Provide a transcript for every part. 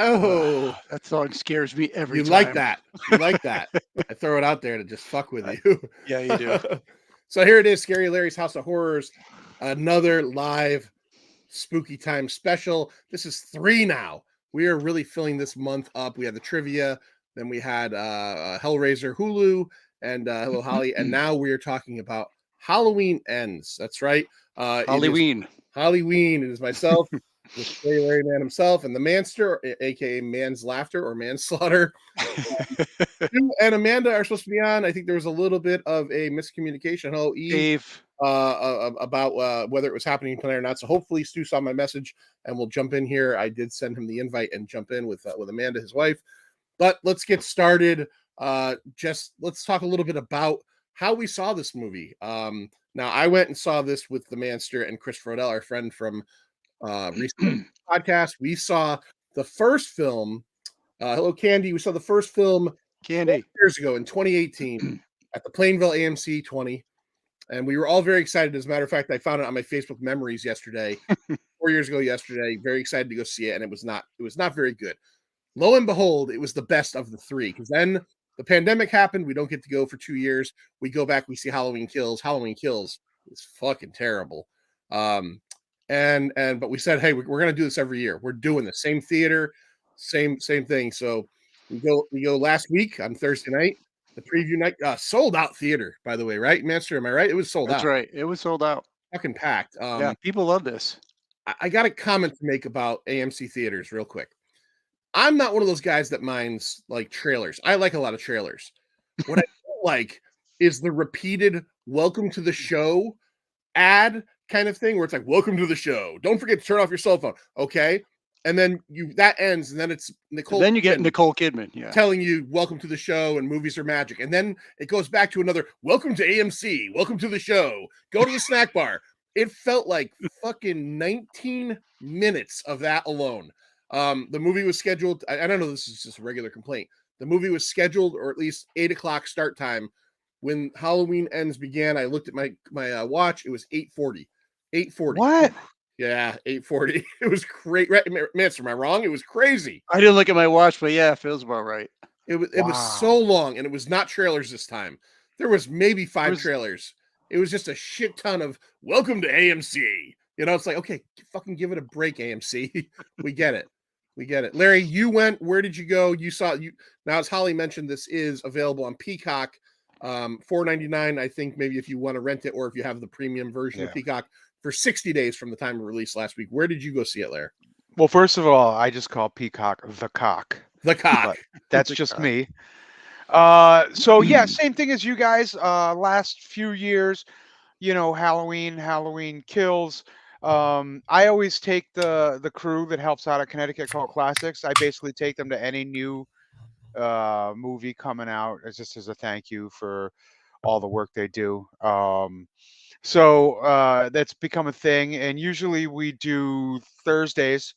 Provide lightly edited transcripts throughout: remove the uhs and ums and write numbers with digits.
Oh, that song scares me every you time. like that? You like that? I throw it out there to just fuck with you. Yeah, you do. So here it is, Scary Larry's House of Horrors, another live spooky time special. This is 3 now. We are really filling this month up. We had the trivia, then we had Hellraiser Hulu and Hello Holly, and now we are talking about Halloween Ends. That's right. Halloween. Halloween. It is myself, the Scary Larry Man himself, and the Manster, aka Man's Laughter or Manslaughter. You and Amanda are supposed to be on. I think there was a little bit of a miscommunication. Hello, Eve. Dave. About whether it was happening tonight or not. So hopefully Stu saw my message and we'll jump in here. I did send him the invite and jump in with Amanda, his wife. But let's get started. Let's talk a little bit about how we saw this movie. Now I went and saw this with the Manster and Chris Frodell, our friend from recent podcast. We saw the first film. Hello, Candy. We saw the first film Candy years ago in 2018 at the Plainville AMC 20. And we were all very excited. As a matter of fact, I found it on my Facebook memories yesterday, 4 years ago yesterday. Very excited to go see it, and it was not very good. Lo and behold, it was the best of the 3. Because then the pandemic happened. We don't get to go for 2 years. We go back. We see Halloween Kills. Halloween Kills is fucking terrible. But we said, hey, we're gonna do this every year. We're doing the same theater, same thing. So we go last week on Thursday night. The preview night, sold out theater, by the way, right, Manster? Am I right? It was sold out. That's right. It was sold out. Fucking packed. Yeah, people love this. I got a comment to make about AMC theaters real quick. I'm not one of those guys that minds like trailers. I like a lot of trailers. What I don't like is the repeated welcome to the show ad kind of thing where it's like, welcome to the show. Don't forget to turn off your cell phone. Okay. And then that ends, and then it's Nicole. Then you get Nicole Kidman, yeah, telling you welcome to the show and movies are magic, and then it goes back to another welcome to AMC, welcome to the show, go to the snack bar. It felt like fucking 19 minutes of that alone. The movie was scheduled. I don't know. This is just a regular complaint. The movie was scheduled, or at least 8:00 start time. When Halloween Ends began, I looked at my watch. It was 8:40. 8:40. What? Yeah, 8:40. It was great. Manster, am I wrong? It was crazy. I didn't look at my watch, but yeah, it feels about right. It was so long, and it was not trailers this time. There was maybe 5 trailers. It was just a shit ton of welcome to AMC. You know, it's like, okay, fucking give it a break, AMC. We get it. Larry, you went. Where did you go? You saw you now, as Holly mentioned, this is available on Peacock. $4.99, I think, maybe if you want to rent it, or if you have the premium version of Peacock, for 60 days from the time of release last week. Where did you go see it, Larry? Well, first of all, I just call Peacock the cock. The cock. That's just me. So yeah, same thing as you guys. Last few years, you know, Halloween Kills. I always take the crew that helps out at Connecticut Cult Classics. I basically take them to any new movie coming out just as a thank you for all the work they do. So that's become a thing, and usually we do Thursdays.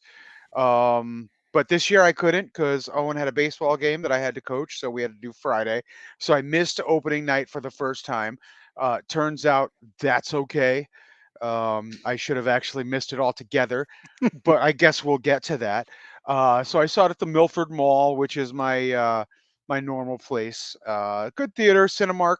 But this year I couldn't because Owen had a baseball game that I had to coach, so we had to do Friday. So I missed opening night for the first time. Turns out that's okay. I should have actually missed it altogether, but I guess we'll get to that. So I saw it at the Milford Mall, which is my my normal place. Good theater, Cinemark.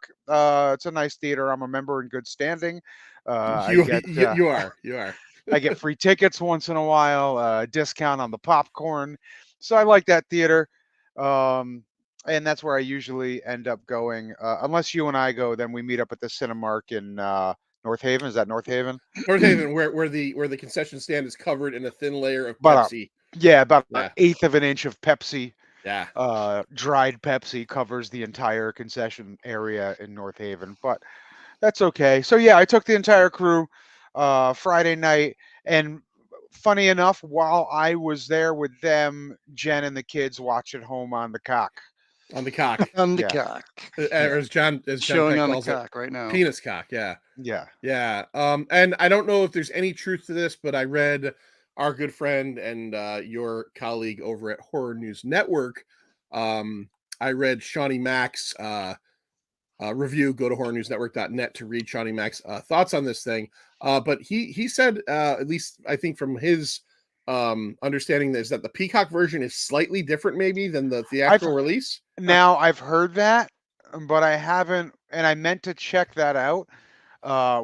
It's a nice theater. I'm a member in good standing. You are. I get free tickets once in a while, discount on the popcorn. So I like that theater. And that's where I usually end up going. Unless you and I go, then we meet up at the Cinemark in North Haven. Is that North Haven? North Haven, where the concession stand is covered in a thin layer of Pepsi. About an eighth of an inch of Pepsi. Yeah. Dried Pepsi covers the entire concession area in North Haven, but that's okay. So yeah, I took the entire crew Friday night, and funny enough, while I was there with them, Jen and the kids watched at home on the cock. On the cock. On the Yeah. cock. Or as John Showing Peck on the calls it, cock right now. penis cock. Yeah. Yeah. Yeah. And I don't know if there's any truth to this, but I read our good friend and your colleague over at Horror News Network. I read Shawnee Mack's review. Go to horrornewsnetwork.net to read Shawnee Mack's thoughts on this thing. But he said, at least I think from his understanding, is that the Peacock version is slightly different maybe than the theatrical release. Now I've heard that, but I haven't, and I meant to check that out.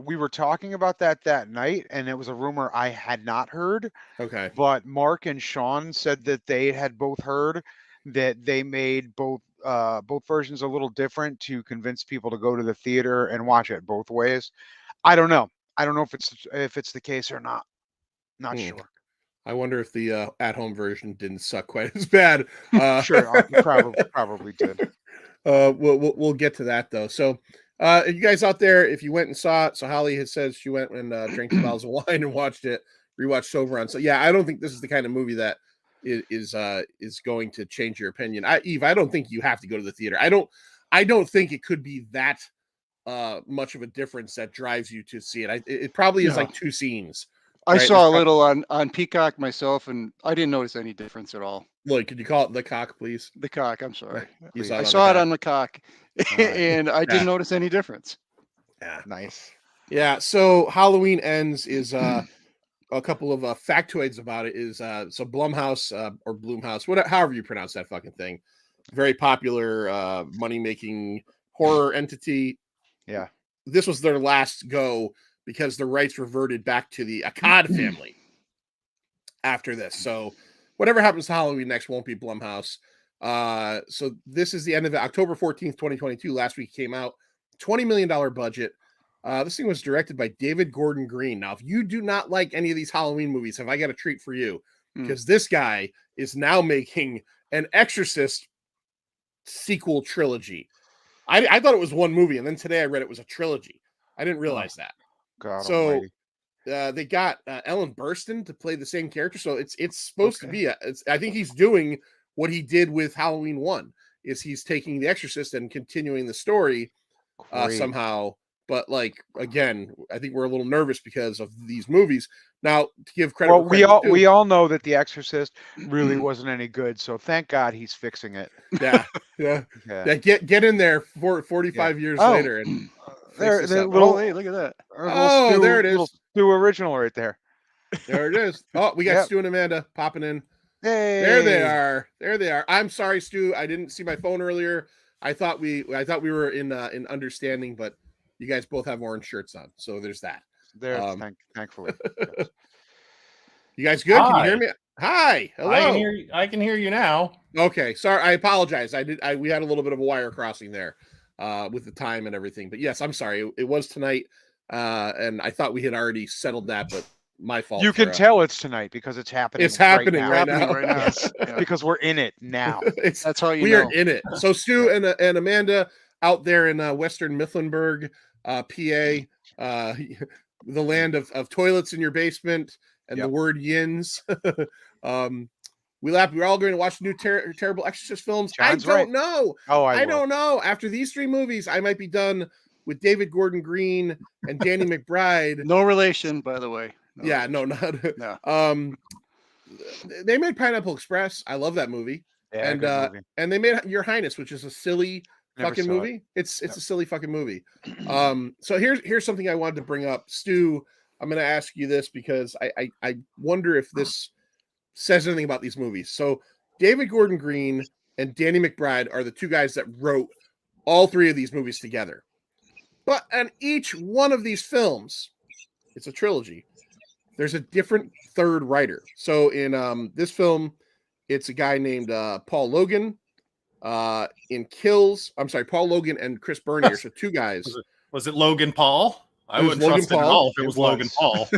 We were talking about that night, and it was a rumor I had not heard. Okay. But Mark and Sean said that they had both heard that they made both versions a little different to convince people to go to the theater and watch it both ways. I don't know. I don't know if it's the case or not. Not sure. I wonder if the at-home version didn't suck quite as bad. Sure, probably did. We'll get to that though. So, you guys out there, if you went and saw it, so Holly has said she went and drank some bottles of wine and watched it, rewatched Sober on. So yeah, I don't think this is the kind of movie that is going to change your opinion. Eve, I don't think you have to go to the theater. I don't think it could be that much of a difference that drives you to see it. It probably is like two scenes. I right? saw a little on Peacock myself, and I didn't notice any difference at all. Look, could you call it the cock, please? The cock. I'm sorry. You I saw it on the cock, and I didn't notice any difference. Yeah, nice. Yeah. So Halloween Ends is a couple of factoids about it. Is so Blumhouse or Bloomhouse, however you pronounce that fucking thing, very popular money making horror entity. Yeah. This was their last go because the rights reverted back to the Akkad family after this. So whatever happens to Halloween next won't be Blumhouse. So this is the end of it. October 14th, 2022. Last week came out. $20 million budget. This thing was directed by David Gordon Green. Now, if you do not like any of these Halloween movies, have I got a treat for you? Because this guy is now making an Exorcist sequel trilogy. I thought it was one movie, and then today I read it was a trilogy. I didn't realize that. God so almighty. They got Ellen Burstyn to play the same character. So it's supposed to be I think he's doing what he did with Halloween 1, is he's taking The Exorcist and continuing the story somehow. But like, again, I think we're a little nervous because of these movies. Now, to give credit, well, we all know that The Exorcist really wasn't any good. So thank God he's fixing it. Yeah. Get in there for 45 years later and there, hey, look at that. There it is. Stu original right there. There it is. Oh, we got Stu and Amanda popping in. Hey, there they are. I'm sorry, Stu. I didn't see my phone earlier. I thought we were in understanding, but you guys both have orange shirts on, so there's that. Thankfully. You guys good? Can you hear me? Hi. Hello. I can hear you now. Okay. Sorry. I apologize. We had a little bit of a wire crossing there with the time and everything. But yes, I'm sorry. It was tonight. And I thought we had already settled that, but my fault. You can tell it's tonight because it's happening. It's happening right now. Yes, because we're in it now. That's how you know. We are in it. So Stu and Amanda out there in Western Mifflinburg, PA, the land of toilets in your basement and the word yins. We're all going to watch the new terrible Exorcist films. John's I don't know. I don't know. After these 3 movies, I might be done with David Gordon Green and Danny McBride. No relation, by the way. No. They made Pineapple Express. I love that movie. Yeah, and they made Your Highness, which is a silly fucking movie. It's a silly fucking movie. So here's something I wanted to bring up. Stu, I'm going to ask you this because I wonder if this says anything about these movies. So David Gordon Green and Danny McBride are the 2 guys that wrote all 3 of these movies together. But on each one of these films, it's a trilogy, there's a different 3rd writer. So in this film, it's a guy named Paul Logan. In Kills, I'm sorry, Paul Logan and Chris Bernier. So 2 guys. Was it Logan Paul? I wouldn't Logan trust it at all if it was Logan Paul.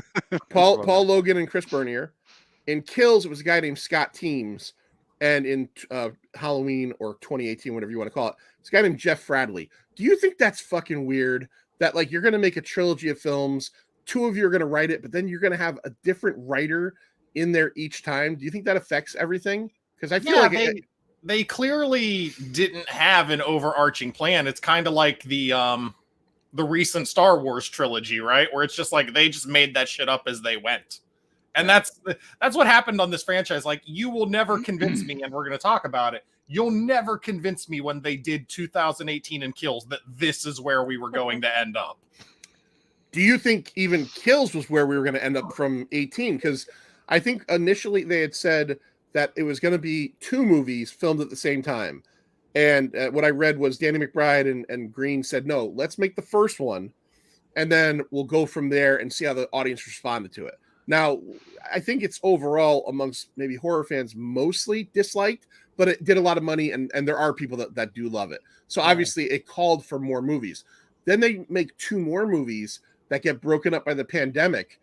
Paul Logan and Chris Bernier. In Kills, it was a guy named Scott Teems. and in Halloween or 2018, whatever you want to call it, this guy named Jeff Fradley. Do you think that's fucking weird that like you're going to make a trilogy of films, two of you are going to write it, but then you're going to have a different writer in there each time? Do you think that affects everything? Because I feel like they clearly didn't have an overarching plan. It's kind of like the recent Star Wars trilogy, right? Where it's just like they just made that shit up as they went. And that's what happened on this franchise. Like, you will never convince me, and we're going to talk about it. You'll never convince me when they did 2018 and Kills that this is where we were going to end up. Do you think even Kills was where we were going to end up from 18? Because I think initially they had said that it was going to be two movies filmed at the same time. And what I read was Danny McBride and Green said, no, let's make the first one, and then we'll go from there and see how the audience responded to it. Now, I think it's overall amongst maybe horror fans mostly disliked, but it did a lot of money, and there are people that do love it. So obviously it called for more movies. Then they make two more movies that get broken up by the pandemic,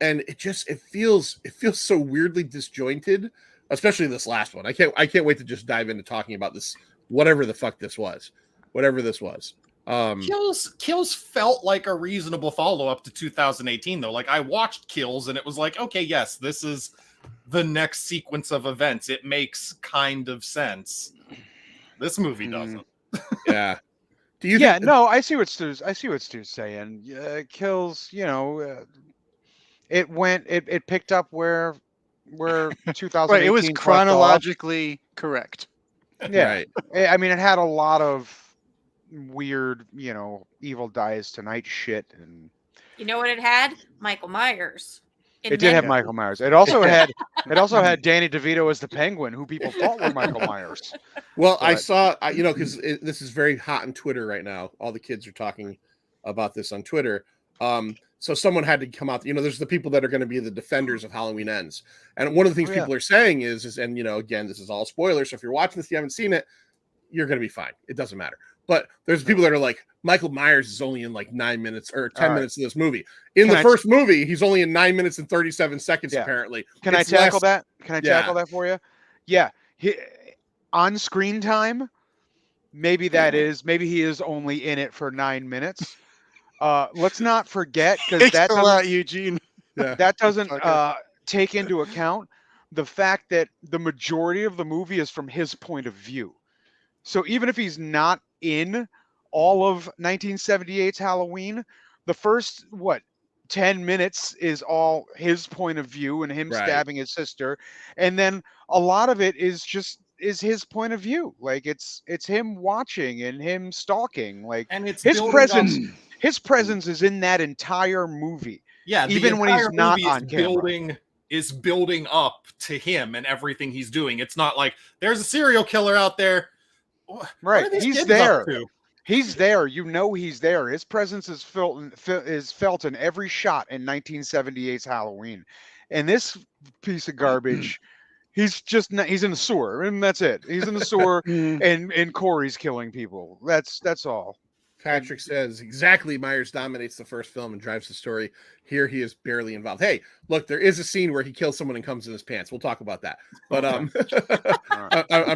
and it feels so weirdly disjointed, especially this last one. I can't wait to just dive into talking about this, whatever this was. Kills felt like a reasonable follow-up to 2018, though. Like, I watched Kills and it was like, okay, yes, this is the next sequence of events. It makes kind of sense. This movie doesn't. Yeah. Do you? Yeah, no, I see what Stu's saying. Kills, it picked up where 2018 Right, it was left off. chronologically correct. Yeah, Right. I mean, it had a lot of weird, Evil Dies Tonight shit, and You know what it had? Michael Myers. it did have Michael Myers. It also had Danny DeVito as the Penguin, who people thought were Michael Myers. Well, I But- saw, because this is very hot on Twitter right now. All the kids are talking about this on Twitter. So someone had to come out. There's the people that are going to be the defenders of Halloween Ends, and one of the things people are saying is, and again, this is all spoilers. So if you're watching this, you haven't seen it, you're going to be fine. It doesn't matter. But there's people that are like, Michael Myers is only in like 9 minutes or 10 minutes of this movie. In the first movie, he's only in 9 minutes and 37 seconds, apparently. Can I tackle that? Can I tackle that for you? Yeah. On screen time, maybe he is only in it for 9 minutes. Let's not forget, because Thanks a lot, Eugene. that doesn't take into account the fact that the majority of the movie is from his point of view. So even if he's not in all of 1978's Halloween, the first 10 minutes is all his point of view and him stabbing his sister, and then a lot of it is his point of view. Like it's him watching and him stalking. Like, and it's his presence is in that entire movie. Yeah, even when he's not on camera. Is building up to him and everything he's doing. It's not like there's a serial killer out there. Right, he's there. He's there. He's there. His presence is felt in every shot in 1978's Halloween. And this piece of garbage, he's in the sewer, and that's it. He's in the sewer, and Corey's killing people. That's all. Patrick says, exactly, Myers dominates the first film and drives the story. Here he is barely involved. Hey, look, there is a scene where he kills someone and comes in his pants. We'll talk about that. But I'm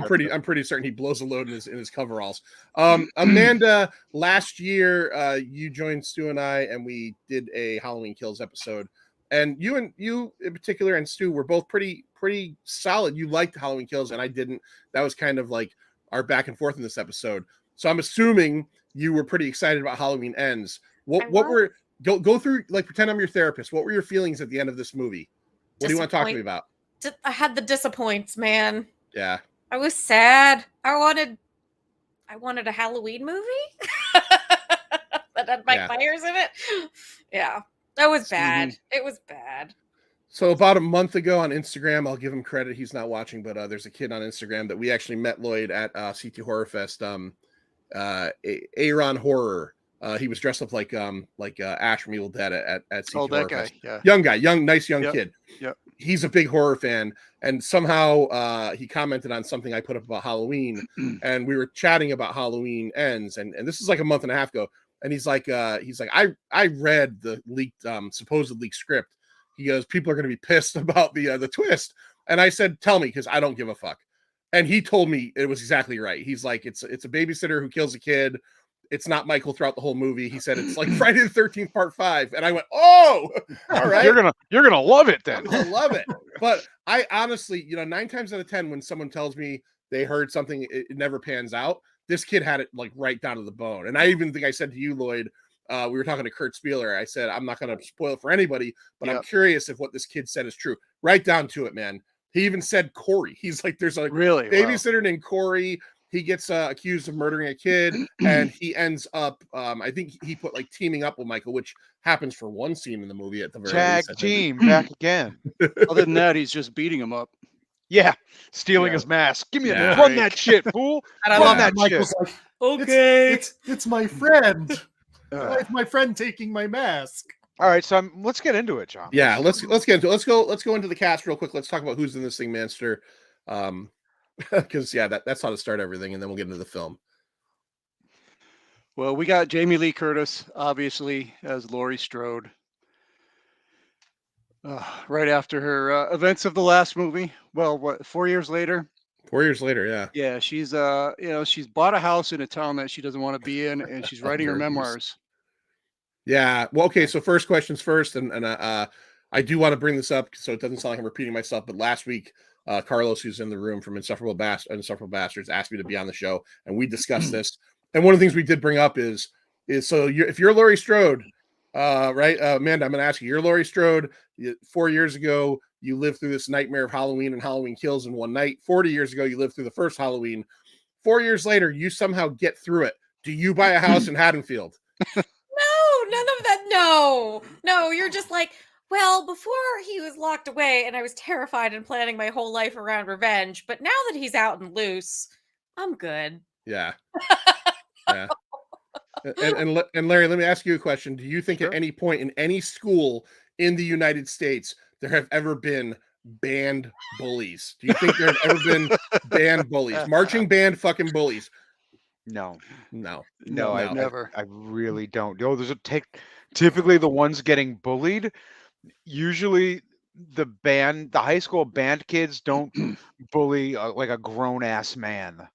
pretty certain he blows a load in his coveralls. Amanda, last year you joined Stu and I, and we did a Halloween Kills episode. And you in particular and Stu were both pretty solid. You liked Halloween Kills, and I didn't. That was kind of like our back and forth in this episode. So I'm assuming you were pretty excited about Halloween Ends. What were go through, like, pretend I'm your therapist. What were your feelings at the end of this movie? What do you want to talk to me about? I had the disappoints, man. Yeah. I was sad. I wanted a Halloween movie that had Mike Myers in it. Yeah. That was bad. It was bad. So about a month ago on Instagram, I'll give him credit. He's not watching, but there's a kid on Instagram that we actually met Lloyd at CT Horror Fest. Aaron Horror. He was dressed up like Ash from Evil Dead at CT Horror Fest. Yeah. Young guy, nice young kid. Yep. He's a big horror fan, and somehow he commented on something I put up about Halloween, and we were chatting about Halloween Ends, and this is like a month and a half ago, and he's like, I read the leaked supposed leaked script. He goes, people are going to be pissed about the twist. And I said, tell me, because I don't give a fuck. And he told me it was exactly right. He's like, it's a babysitter who kills a kid. It's not Michael throughout the whole movie. He said it's like Friday the 13th part 5. And I went, oh, all right. You're gonna love it then. I love it. But I honestly, 9 times out of 10, when someone tells me they heard something, it never pans out. This kid had it like right down to the bone. And I even think I said to you, Lloyd, we were talking to Kurt Spieler. I said, I'm not going to spoil it for anybody, but I'm curious if what this kid said is true. Right down to it, man. He even said Corey. He's like, there's a Really? babysitter named Corey. He gets accused of murdering a kid, and he ends up, I think he put like teaming up with Michael, which happens for one scene in the movie at the very Tag least, I think. team back again. Other than that, he's just beating him up. Yeah, stealing Yeah. his mask. Give me Yeah. run that shit, fool. And I Run love that that Michael's shit. like, Okay. it's my friend. Uh, It's my friend taking my mask. All right, so let's get into it, John. Yeah, let's get into it. Let's go into the cast real quick. Let's talk about who's in this thing, Manster. Because that's how to start everything, and then we'll get into the film. well, we got Jamie Lee Curtis, obviously, as Laurie Strode. Right after her events of the last movie. Well, what, 4 years later? 4 years later, yeah. Yeah, she's she's bought a house in a town that she doesn't want to be in, and she's writing her Very nice. memoirs. Yeah. Well, okay. So first questions first, and I do want to bring this up so it doesn't sound like I'm repeating myself. But last week, Carlos, who's in the room from Insufferable Bastards, asked me to be on the show, and we discussed this. And one of the things we did bring up is so if you're Laurie Strode, right, Amanda, I'm going to ask you. You're Laurie Strode. 4 years ago, you lived through this nightmare of Halloween and Halloween Kills in one night. 40 years ago, you lived through the first Halloween. 4 years later, you somehow get through it. Do you buy a house in Haddonfield? No, none of that. No, you're just like, well, before he was locked away and I was terrified and planning my whole life around revenge, but now that he's out and loose, I'm good. Yeah. Yeah. And Larry, let me ask you a question. Do you think Sure. at any point in any school in the United States there have ever been banned bullies? Do you think there have ever been banned bullies? Marching band fucking bullies? No, No. no, I never. I really don't. No, typically the ones getting bullied. Usually, the high school band kids don't bully like a grown ass man.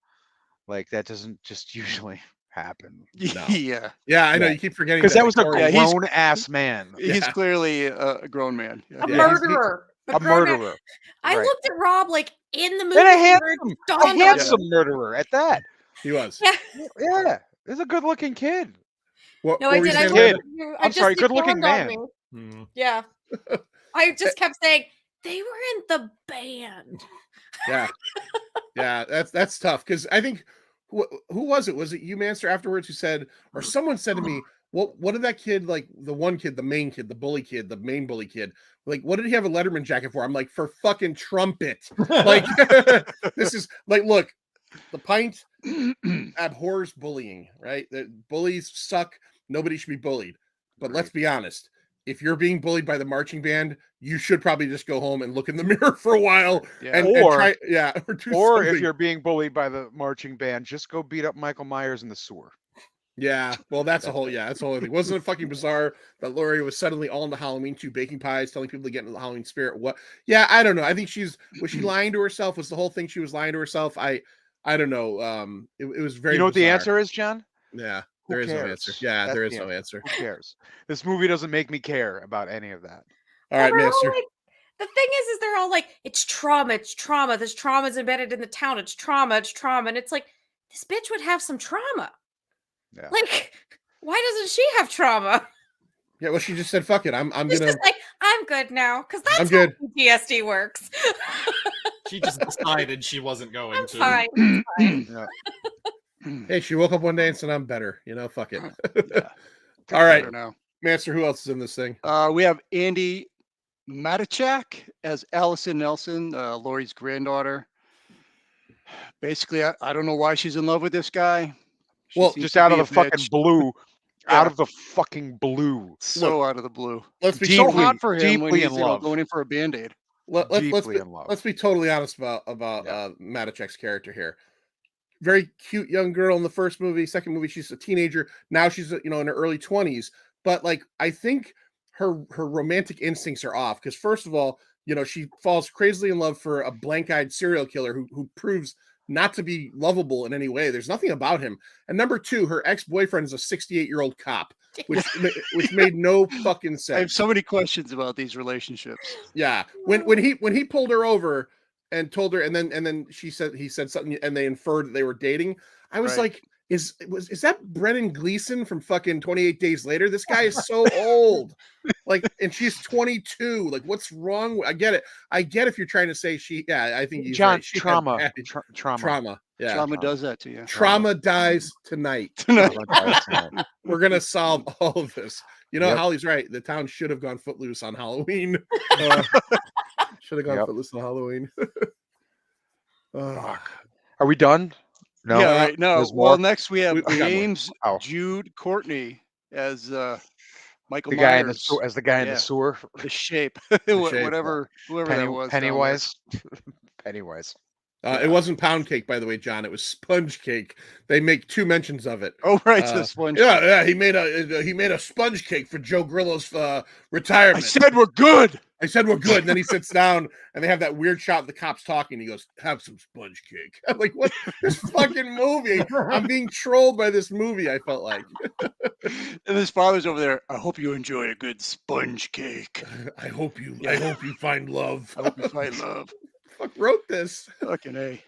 Like that doesn't just usually happen. No. Yeah, Yeah, I know Yeah. you keep forgetting Because that was a Corey- Yeah, he's- grown ass man. he's Yeah. clearly a grown man. Yeah. A Yeah, murderer. A grown man. murderer. I Right. looked at Rob like in the movie. And a theater, it handsome, a dawned on me. handsome murderer at that. he was. Yeah. Yeah, he's a good looking kid. What, No, what I were you did. I saying, Kid. looked at you. I'm sorry, it good-looking dawned on man. me. Yeah. I just kept saying they were in the band. Yeah. Yeah, that's tough because I think who was it? Was it you, Manster, afterwards who said, or someone said to me, what did that kid, like the one kid, the main kid, the bully kid, the main bully kid, like what did he have a Letterman jacket for? I'm like, for fucking trumpet. Like this is like, look, the Pint abhors bullying, right? The bullies suck. Nobody should be bullied. But let's be honest. If you're being bullied by the marching band, you should probably just go home and look in the mirror for a while Yeah. and Or- try, yeah, or do Or if something. you're being bullied by the marching band, just go beat up Michael Myers in the sewer. Yeah, well, that's a whole thing. Wasn't it fucking bizarre that Laurie was suddenly all into Halloween 2 baking pies, telling people to get into the Halloween spirit? What? Yeah, I don't know. I think was she lying to herself? Was the whole thing she was lying to herself? I don't know. It was very. You know what the bizarre. answer is, John? Yeah, Who there is no cares? answer. Yeah, That's there is the no answer. Who cares? This movie doesn't make me care about any of that. All right, They're all Master. like- the thing is they're all like, it's trauma, it's trauma. This trauma's embedded in the town. It's trauma, it's trauma. And it's like, this bitch would have some trauma. Yeah. Like, why doesn't she have trauma? Yeah, well, she just said, "Fuck it, I'm She's gonna." just like, I'm good now. Because that's I'm good. how PTSD works. She just decided she wasn't going I'm to. fine. I'm fine. Hey, she woke up one day and said, "I'm better." You know, fuck it. Yeah. All right, Better now. Master. Who else is in this thing? We have Andy Matichak as Allison Nelson, Laurie's granddaughter. Basically, I don't know why she's in love with this guy. She Well, seems Just to out be of the a fucking bitch. blue. Yeah. Out of the fucking blue. So out of the blue. Let's be Deeply- So totally, hot for him when deeply he's in love. going in for a band-aid. let's Deeply be, in love. let's be totally honest about Yeah. Matichak's character here. Very cute young girl in the first movie. Second movie, she's a teenager. Now she's in her early 20s. But like, I think her romantic instincts are off because first of all, you know, she falls crazily in love for a blank-eyed serial killer who proves not to be lovable in any way. There's nothing about him. And number two, her ex-boyfriend is a 68-year-old cop, which made no fucking I sense. have so many questions about these relationships. Yeah. When he pulled her over and told her, and then he said something, and they inferred that they were dating. I was Right. like, is that Brennan Gleeson from fucking 28 Days Later? This guy is so old. Like, and she's 22. Like, what's wrong? I get it. I get if you're trying to say I think he's John, right. She had trauma. bad- Trauma. trauma. Yeah. Trauma does that to you. Trauma dies tonight. Trauma dies tonight. We're gonna solve all of this. You know, Yep. Holly's right. The town should have gone footloose on Halloween. Should have gone Yep. footloose on Halloween. Fuck. Are we done? No. Yeah, right. No. There's Well, more? next we have We got more. James Oh. Jude Courtney as Michael The guy in the Myers. sewer, as the guy in Yeah. the sewer. The shape, shape, whatever that was. down there. Pennywise. Pennywise. It wasn't pound cake, by the way, John. It was sponge cake. They make 2 mentions of it. Oh, right, Uh, the sponge. Yeah. He made a sponge cake for Joe Grillo's I retirement. said we're good. I said we're good. And then he sits down, and they have that weird shot of the cops talking. He goes, "Have some sponge cake." I'm like, "What? This fucking movie? I'm being trolled by this movie." I felt like. And his father's over there. I hope you enjoy a good sponge cake. I hope you Yeah. find love. I hope you find love. Fuck wrote this. Fucking A.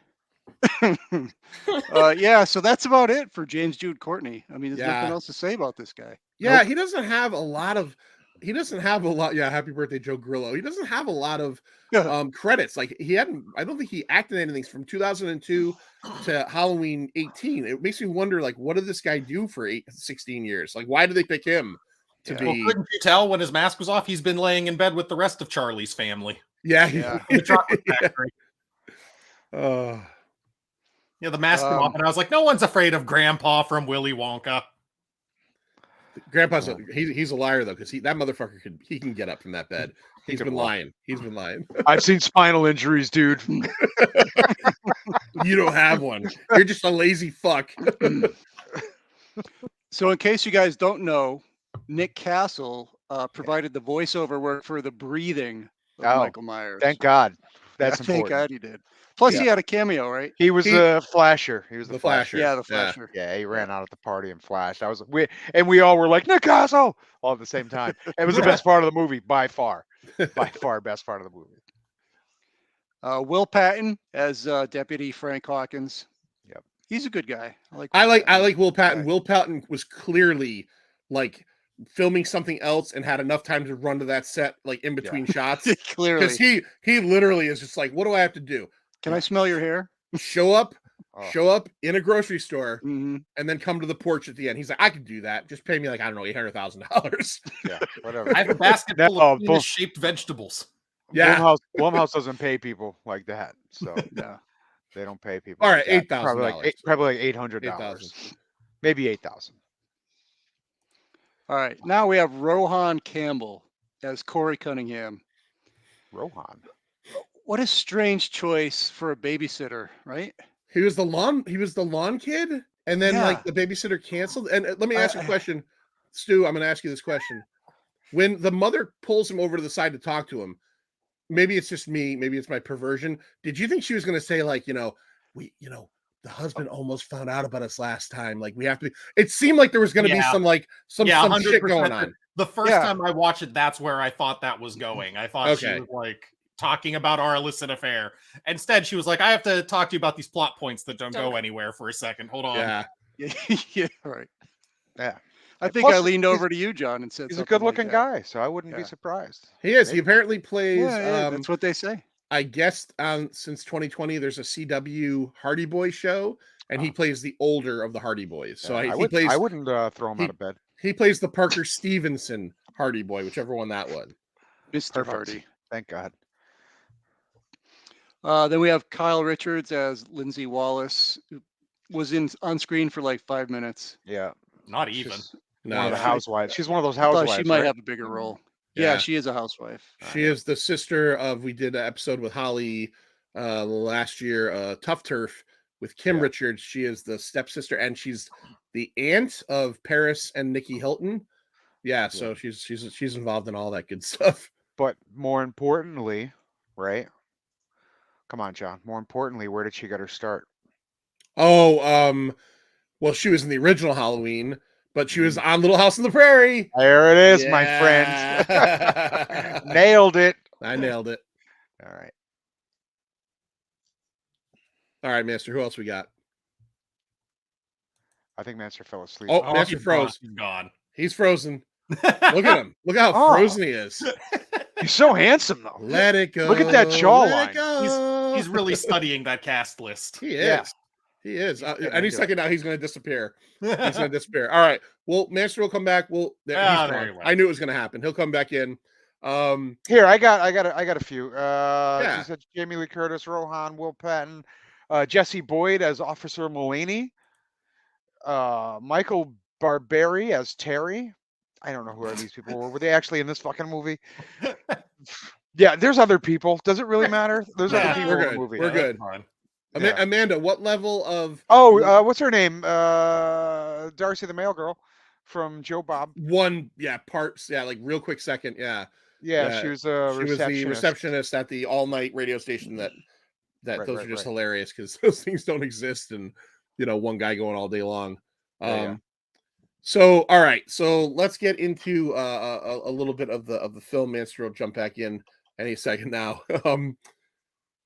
Yeah, so that's about it for James Jude Courtney. I mean, there's Yeah. nothing else to say about this guy. Yeah, he doesn't have a lot. Yeah, happy birthday, Joe Grillo. He doesn't have a lot of credits. Like, he hadn't. I don't think he acted in anything from 2002 to Halloween 18. It makes me wonder, like, what did this guy do for 16 years? Like, why did they pick him to Yeah. Well, be? couldn't you tell when his mask was off? He's been laying in bed with the rest of Charlie's family. Yeah, Yeah. The chocolate factory. Uh, Yeah, the mask came off, and I was like, no one's afraid of Grandpa from Willy Wonka. Grandpa's he's a liar though, because that motherfucker can get up from that bed. He's can been walk. lying. He's been lying. I've seen spinal injuries, dude. You don't have one. You're just a lazy fuck. So, in case you guys don't know, Nick Castle provided the voiceover work for the breathing of Oh, Michael Myers. Thank God. That's Yeah, thank important. God he did. Plus, he had a cameo, right? He was He- the flasher. He was the, The flasher. flasher. Yeah, the Yeah. flasher. Yeah, he ran out at the party and flashed. We all were like, Nick Castle, all at the same time. It was the best part of the movie by far. By far, best part of the movie. Will Patton as Deputy Frank Hawkins. Yep. He's a good guy. I Will like Patton. Will Patton. Right. Will Patton was clearly like filming something else and had enough time to run to that set like in between shots. Clearly. Because he literally is just like, what do I have to do? Can I smell your hair? Show up Oh. in a grocery store hmm and then come to the porch at the end. He's like, I can do that. Just pay me like, I don't know, $800,000. Yeah, whatever. I have a basket full No, of penis-shaped vegetables. Yeah. Blumhouse doesn't pay people like that, so Yeah. they don't pay people. All like right, that. $8,000. Probably like $800. $8,000. Maybe 8,000. All right. Now we have Rohan Campbell as Corey Cunningham. Rohan. What a strange choice for a babysitter, right? He was the lawn kid, and then Yeah. like the babysitter canceled. And let me ask you a I- question, Stu. I'm going to ask you this question: when the mother pulls him over to the side to talk to him, maybe it's just me, maybe it's my perversion. Did you think she was going to say like, the husband almost found out about us last time, like we have to? It seemed like there was going to be Yeah. some shit 100%. going on. The first Yeah. time I watched it, that's where I thought that was going. I thought she Okay. was like talking about our illicit affair. Instead, she was like, I have to talk to you about these plot points that don't go anywhere for a second. Hold on. Yeah, Yeah, right. Yeah. I And think plus, I leaned he's- over to you, John, and said He's a something like good-looking that. guy, so I wouldn't be Yeah. surprised. he is. He apparently plays. Yeah, that's what they say. I guess since 2020, there's a CW Hardy Boy show, and he plays the older of the Hardy Boys. So Yeah, he plays. I wouldn't throw him he- out of bed. He plays the Parker Stevenson Hardy Boy, whichever one that was. Mr. Perfect. Hardy. Thank God. Then we have Kyle Richards as Lindsay Wallace, who was on screen for like 5 minutes. Yeah. Not even. She's No, one of the she- housewives. She's one of those I thought housewives. she might right? have a bigger role. Yeah. Yeah, she is a housewife. she is the sister of. We did an episode with Holly last year, Tough Turf with Kim Yeah. Richards. She is the stepsister, and she's the aunt of Paris and Nikki Hilton. Yeah, so she's involved in all that good stuff. But more importantly, right? Come on, John. More importantly, where did she get her start? Oh, well, she was in the original Halloween, but she was on Little House on the Prairie. There it is, my friend. Yeah. Nailed it. I nailed it. All right. All right, Master. Who else we got? I think Master fell asleep. Oh, Master he's froze. gone. He's frozen. Look at him. Look how Oh. frozen he is. He's so handsome, though. Let it go. Look at that Let jawline. it go. He's really studying that cast list. He is. Yeah. He is. He's getting Any into second now, he's going to disappear. He's going to disappear. All right. Well, Master will come back. Well, he's Ah, there gone. he went. I knew it was going to happen. He'll come back in. Here, I got a few. Yeah. She said Jamie Lee Curtis, Rohan, Will Patton, Jesse Boyd as Officer Mulaney, Michael Barberi as Terry. I don't know who these people were. Were they actually in this fucking movie? Yeah, there's other people. Does it really matter? There's Yeah, other people we're in the good. movie. We're good. Fine. Yeah. Amanda, what level of Oh, what's her name? Darcy the Mail Girl from Joe Bob. one? Yeah, parts. Yeah, like real quick second. Yeah, Yeah, Yeah, she was a she was the receptionist. receptionist at the all-night radio station. That Right, those right, are just right. hilarious because those things don't exist, and one guy going all day long. Yeah. So all right, so let's get into a little bit of the film. Master will jump back in any second now.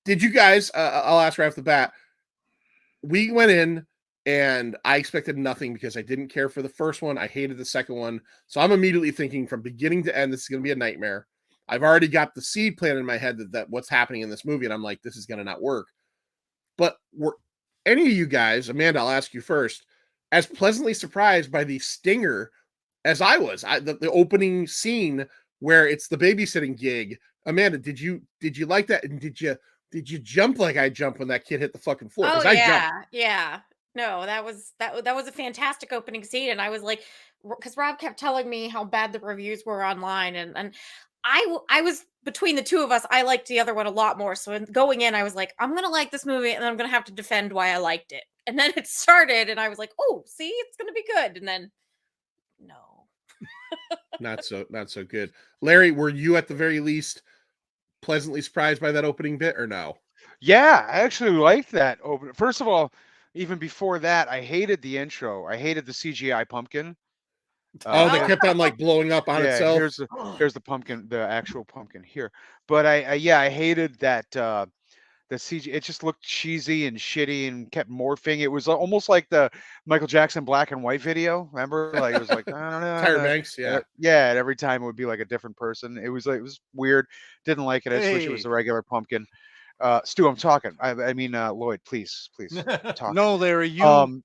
Did you guys? I'll ask right off the bat. We went in and I expected nothing because I didn't care for the first one. I hated the second one. So I'm immediately thinking from beginning to end, this is going to be a nightmare. I've already got the seed planted in my head that what's happening in this movie. And I'm like, this is going to not work. But were any of you guys, Amanda, I'll ask you first, as pleasantly surprised by the stinger as I was? The opening scene where it's the babysitting gig. Amanda, did you like that? And did you jump like I jumped when that kid hit the fucking floor? Oh 'Cause I yeah, jumped. yeah. No, that was a fantastic opening scene, and I was like, because Rob kept telling me how bad the reviews were online, and I was between the two of us. I liked the other one a lot more. So going in, I was like, I'm gonna like this movie, and then I'm gonna have to defend why I liked it. And then it started, and I was like, oh, see, it's gonna be good. And then no. Not so good. Larry, were you at the very least pleasantly surprised by that opening bit or no? Yeah, I actually liked that open. First of all, even before that, I hated the intro. I hated the CGI pumpkin. Oh, they Oh. kept on like blowing up on yeah, itself. here's the pumpkin, the actual pumpkin here. But I hated that the CG. It just looked cheesy and shitty and kept morphing. It was almost like the Michael Jackson black and white video. Remember? Like it was like I don't know. Tyra Banks, yeah. Yeah, and every time it would be like a different person. It was weird. Didn't like it. I just wish it was Hey. the regular pumpkin. Stu, I'm talking. I mean, Lloyd, please talk. No, Larry, you.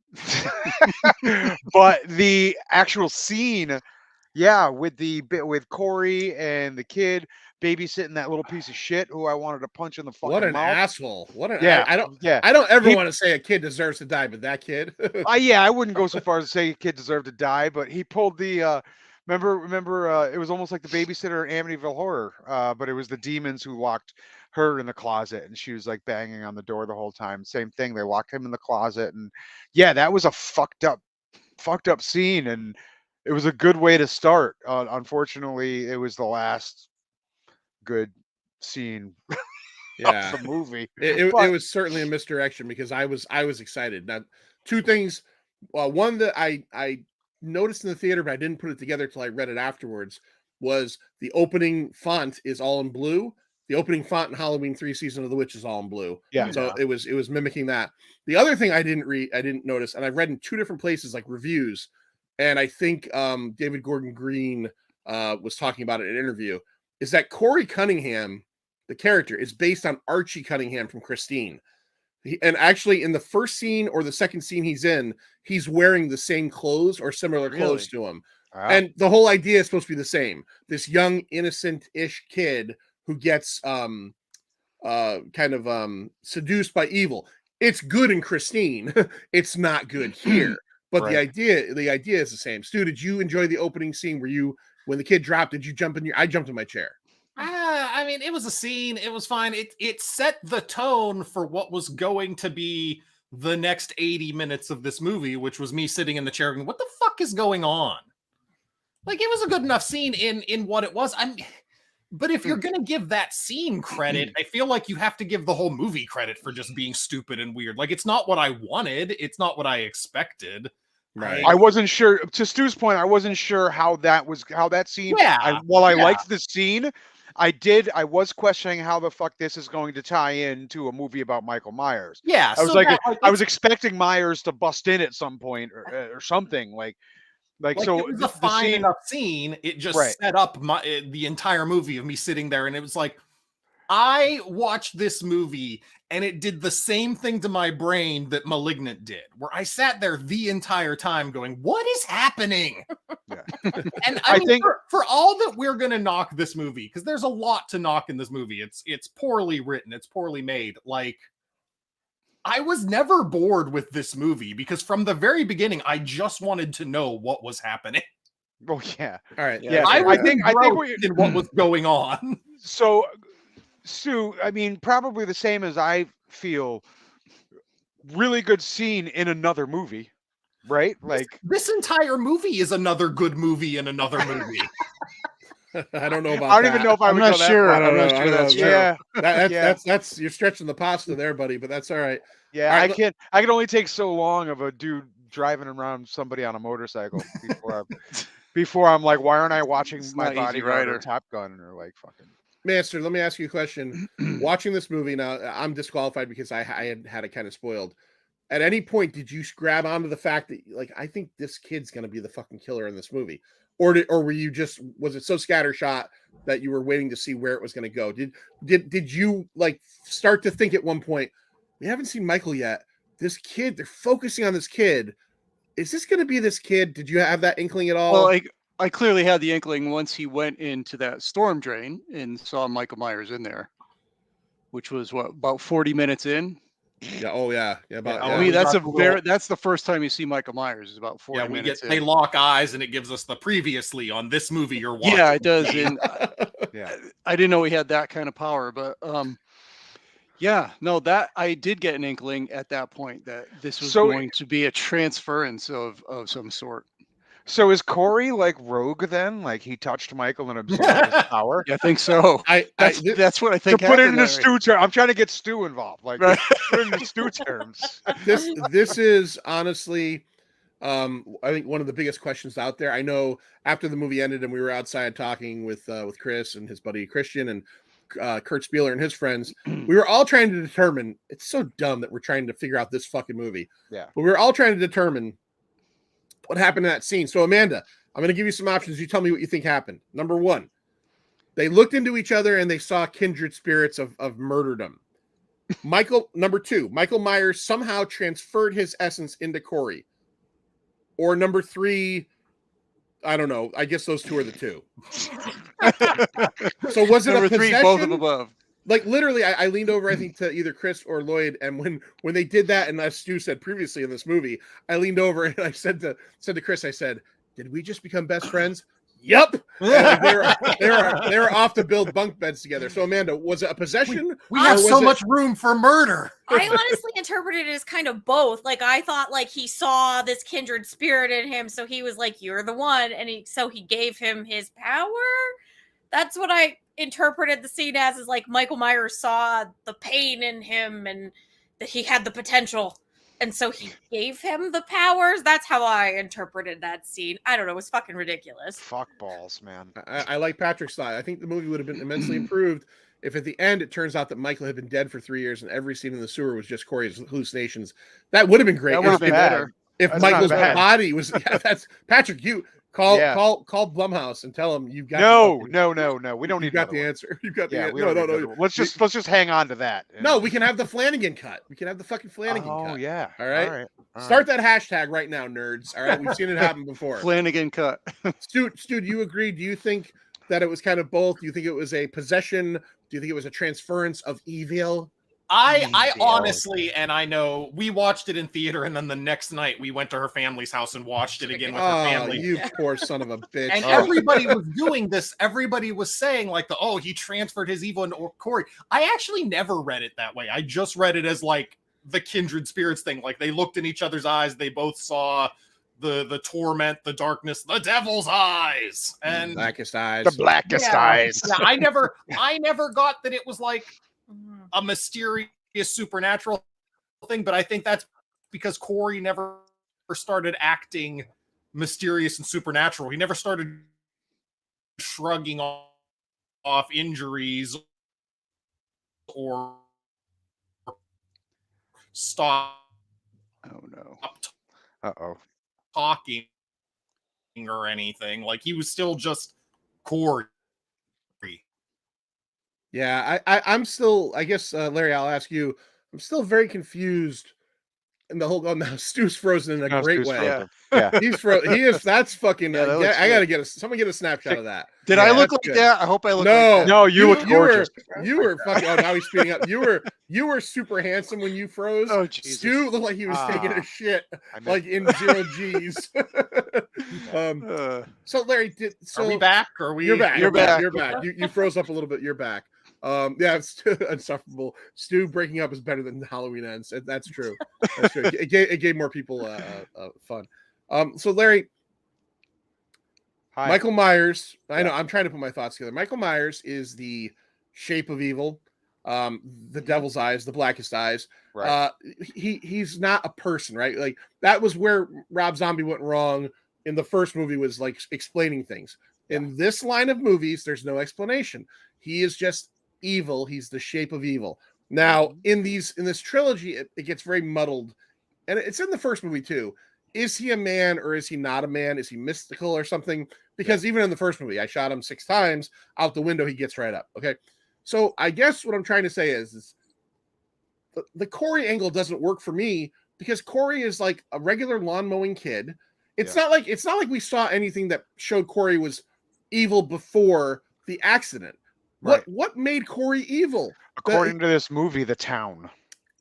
But the actual scene, yeah, with Corey and the kid babysitting that little piece of shit who I wanted to punch in the fucking What an mouth. asshole. What an Yeah, I don't yeah. I don't ever He- want to say a kid deserves to die, but that kid. Yeah, I wouldn't go so far as to say a kid deserved to die, but he pulled the remember it was almost like the babysitter in Amityville Horror, but it was the demons who locked her in the closet and she was like banging on the door the whole time. Same thing, they locked him in the closet, and yeah, that was a fucked up scene, and it was a good way to start. Unfortunately, it was the last good scene Yeah. of the movie. It But- was certainly a misdirection because I was excited. Now, two things. Well, one that I noticed in the theater, but I didn't put it together till I read it afterwards, was the opening font is all in blue. The opening font in Halloween 3 Season of the Witch is all in blue. Yeah. So it was mimicking that. The other thing I didn't notice, and I've read in two different places like reviews, and I think David Gordon Green was talking about it in an interview, is that Corey Cunningham, the character, is based on Archie Cunningham from Christine. And actually, in the first scene or the second scene he's in, he's wearing the same clothes or similar clothes to him. Wow. And the whole idea is supposed to be the same. This young, innocent-ish kid who gets seduced by evil. It's good in Christine. It's not good here. But Right. the idea is the same. Stu, did you enjoy the opening scene? When the kid dropped, did you jump in I jumped in my chair. I mean, it was a scene. It was fine. It set the tone for what was going to be the next 80 minutes of this movie, which was me sitting in the chair going, what the fuck is going on? Like, it was a good enough scene in what it was. But if you're gonna give that scene credit, I feel like you have to give the whole movie credit for just being stupid and weird. Like, it's not what I wanted. It's not what I expected. Right. I wasn't sure. To Stu's point, I wasn't sure how that scene. Yeah, While I yeah. liked the scene, I was questioning how the fuck this is going to tie in to a movie about Michael Myers. Yeah, I was so like, that, I was expecting Myers to bust in at some point or something like so. it was a the fine scene, enough scene. It just Right. set up the entire movie of me sitting there, and it was like, I watched this movie, and it did the same thing to my brain that Malignant did, where I sat there the entire time going, "What is happening?" Yeah. And I I mean, think- for all that we're gonna knock this movie, because there's a lot to knock in this movie. It's poorly written, it's poorly made. Like, I was never bored with this movie because from the very beginning, I just wanted to know what was happening. Oh yeah. All right. Yeah, I was think what in what was going on. So, Stu, I mean, probably the same as I feel. Really good scene in another movie, right? Like, This entire movie is another good movie in another movie. I don't know about I don't even know if I I'm would not go that sure. far. I don't I'm not know, I sure don't that's know. true. Yeah, That's Yeah. that's you're stretching the pasta there, buddy, but that's all right. yeah. All right, I can only take so long of a dude driving around somebody on a motorcycle before I'm like, why aren't I watching It's my not Easy bodyguard or Rider. Top Gun or like fucking. Master, let me ask you a question. Watching this movie now, I'm disqualified because I had it kind of spoiled. At any point, did you grab onto the fact that, like, I think this kid's going to be the fucking killer in this movie, or were you just, was it so scattershot that you were waiting to see where it was going to go? Did you like start to think at one point, we haven't seen Michael yet? This kid, they're focusing on this kid. Is this going to be this kid? Did you have that inkling at all? Well, I clearly had the inkling once he went into that storm drain and saw Michael Myers in there, which was what, about 40 minutes in. yeah. Oh yeah. Yeah. About, I yeah. mean, that's Got that's the first time you see Michael Myers is about 40 Yeah, we minutes they in. lock eyes and it gives us the previously on this movie you're watching. Yeah, it does. And Yeah. I didn't know he had that kind of power, but yeah, no, that I did get an inkling at that point that this was So- going to be a transference of some sort. So is Corey like Rogue then? Like he touched Michael and absorbed his power? Yeah, I think so. That's what I To think. put it happened into there. Stu terms, I'm trying to get Stu involved. Like Right. put it into Stu terms. this is honestly I think one of the biggest questions out there. I know after the movie ended and we were outside talking with Chris and his buddy Christian and Kurt Spieler and his friends, we were all trying to determine, it's so dumb that we're trying to figure out this fucking movie. Yeah. But we were all trying to determine what happened in that scene. So Amanda, I'm going to give you some options. You tell me what you think happened. Number one, they looked into each other and they saw kindred spirits of martyrdom. Number two, Michael Myers somehow transferred his essence into Corey. Or number three, I don't know. I guess those two are the two. So was it Number a three, possession? both of above. Like literally, I leaned over, I think, to either Chris or Lloyd, and when they did that, and as Stu said previously in this movie, I leaned over and I said to Chris, I said, "Did we just become best friends?" Yep. Like they were off to build bunk beds together. So Amanda, was it a possession? We or have was so it- much room for murder. I honestly interpreted it as kind of both. Like I thought like he saw this kindred spirit in him, so he was like, "You're the one," and so he gave him his power. That's what I interpreted the scene as, is like Michael Myers saw the pain in him and that he had the potential. And so he gave him the powers. That's how I interpreted that scene. I don't know. It was fucking ridiculous. Fuck balls, man. I like Patrick's thought. I think the movie would have been immensely improved if at the end it turns out that Michael had been dead for 3 years and every scene in the sewer was just Corey's hallucinations. That would have been great. That would have been bad. better. If That's not Michael's bad. body was, yeah, that's Patrick. You call Yeah. call Blumhouse and tell him you've got No. the, We don't you've need got another the one. answer. You've got the Yeah, answer. we No, don't no, need no. another one. Let's just hang on to that. No, we can have the Flanagan cut. We can have the fucking Flanagan Oh cut. yeah. All right. All right. Start that hashtag right now, nerds. All right, we've seen it happen before. Flanagan cut. Stu, do you agree? Do you think that it was kind of both? Do you think it was a possession? Do you think it was a transference of evil? I Easy. honestly, and I know we watched it in theater, and then the next night we went to her family's house and watched it again with her Oh, family. you poor son of a bitch. And Oh. everybody was doing this. Everybody was saying like he transferred his evil into Corey. I actually never read it that way. I just read it as like the kindred spirits thing. Like they looked in each other's eyes. They both saw the torment, the darkness, the devil's eyes, and Blackest eyes. The blackest Yeah. eyes. yeah, I never got that it was like Mhm. a mysterious supernatural thing, but I think that's because Corey never started acting mysterious and supernatural. He never started shrugging off injuries or stop Oh no. Uh-oh. talking or anything. Like he was still just Corey. Yeah, I'm still. I guess Larry, I'll ask you. I'm still very confused. And the whole now Stu's frozen in a No, great Stu's way. frozen. Yeah. He's he is. That's fucking. Yeah, that yeah, looks I gotta good. get someone get a snapshot of that. Did I Yeah, look that's like good. that? I hope I look No. like that. No, you look gorgeous. You were fucking. Oh, now he's speeding up. You were super handsome when you froze. Oh, Jesus. Stu looked like he was taking Ah. a shit, I meant- like in 0 G's. So Larry, Are we back? Are we? You're back. You're back. You're back. You froze up a little bit. You're back. Yeah, it's insufferable. Stu breaking up is better than Halloween Ends. That's true. That's true. It gave more people fun. So Larry, Hi. Michael Myers. I know. I'm trying to put my thoughts together. Michael Myers is the shape of evil, the devil's eyes, the blackest eyes. Right. He's not a person, right? Like that was where Rob Zombie went wrong in the first movie, was like explaining things. In this line of movies, there's no explanation. He is just evil. He's the shape of evil. Now, in this trilogy, it gets very muddled, and it's in the first movie too. Is he a man or is he not a man? Is he mystical or something? Because even in the first movie, I shot him 6 times out the window. He gets right up. Okay. So I guess what I'm trying to say is the Corey angle doesn't work for me because Corey is like a regular lawn mowing kid. It's not like we saw anything that showed Corey was evil before the accident. Right. What made Corey evil? According to this movie, the town.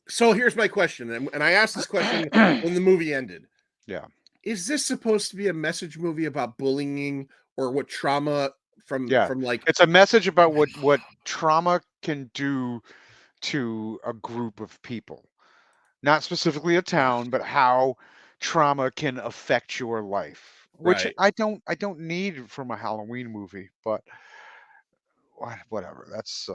So here's my question, and I asked this question when the movie ended. Yeah. Is this supposed to be a message movie about bullying or what trauma from like It's a message about what trauma can do to a group of people. Not specifically a town, but how trauma can affect your life. Which Right. I don't need from a Halloween movie, but whatever. That's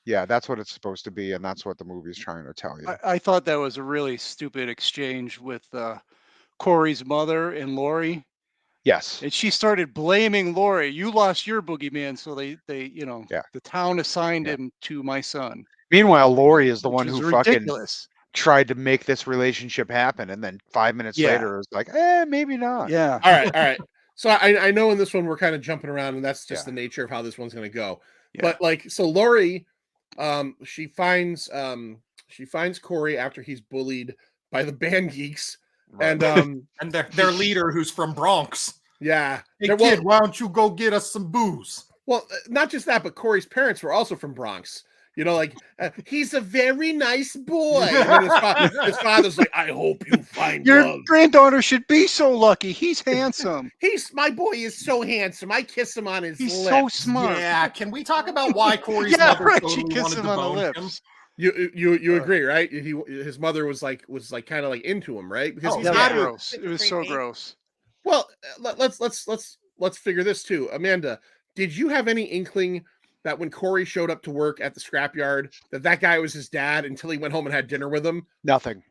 that's what it's supposed to be, and that's what the movie's trying to tell you. I thought that was a really stupid exchange with Corey's mother and Lori. Yes. And she started blaming Lori. You lost your boogeyman, so they Yeah. the town assigned Yeah. him to my son. Meanwhile, Lori is the which one is who fucking ridiculous. tried to make this relationship happen, and then 5 minutes Yeah. later, it was like, maybe not. Yeah. all right. So I know in this one we're kind of jumping around, and that's just Yeah. the nature of how this one's going to go. Yeah. But like, so Lori, she finds Corey after he's bullied by the band geeks, Right. and And their leader, who's from Bronx. yeah, Hey They're- kid, why don't you go get us some booze? well, not just that, but Corey's parents were also from Bronx. You know, like he's a very nice boy. And then his father's like, I hope you find Your love. granddaughter should be so lucky. He's handsome. My boy is so handsome. I kiss him on his He's lips. so smart. Yeah, can we talk about why Corey's Yeah, mother right. totally She kissed wanted him to on the bone him? lips. You agree, right? His mother was like kind of like into him, right? Because Oh, he's That not. was gross. It was so Creepy. gross. Well, let's figure this too. Amanda, did you have any inkling that when Corey showed up to work at the scrapyard, that guy was his dad until he went home and had dinner with him? Nothing.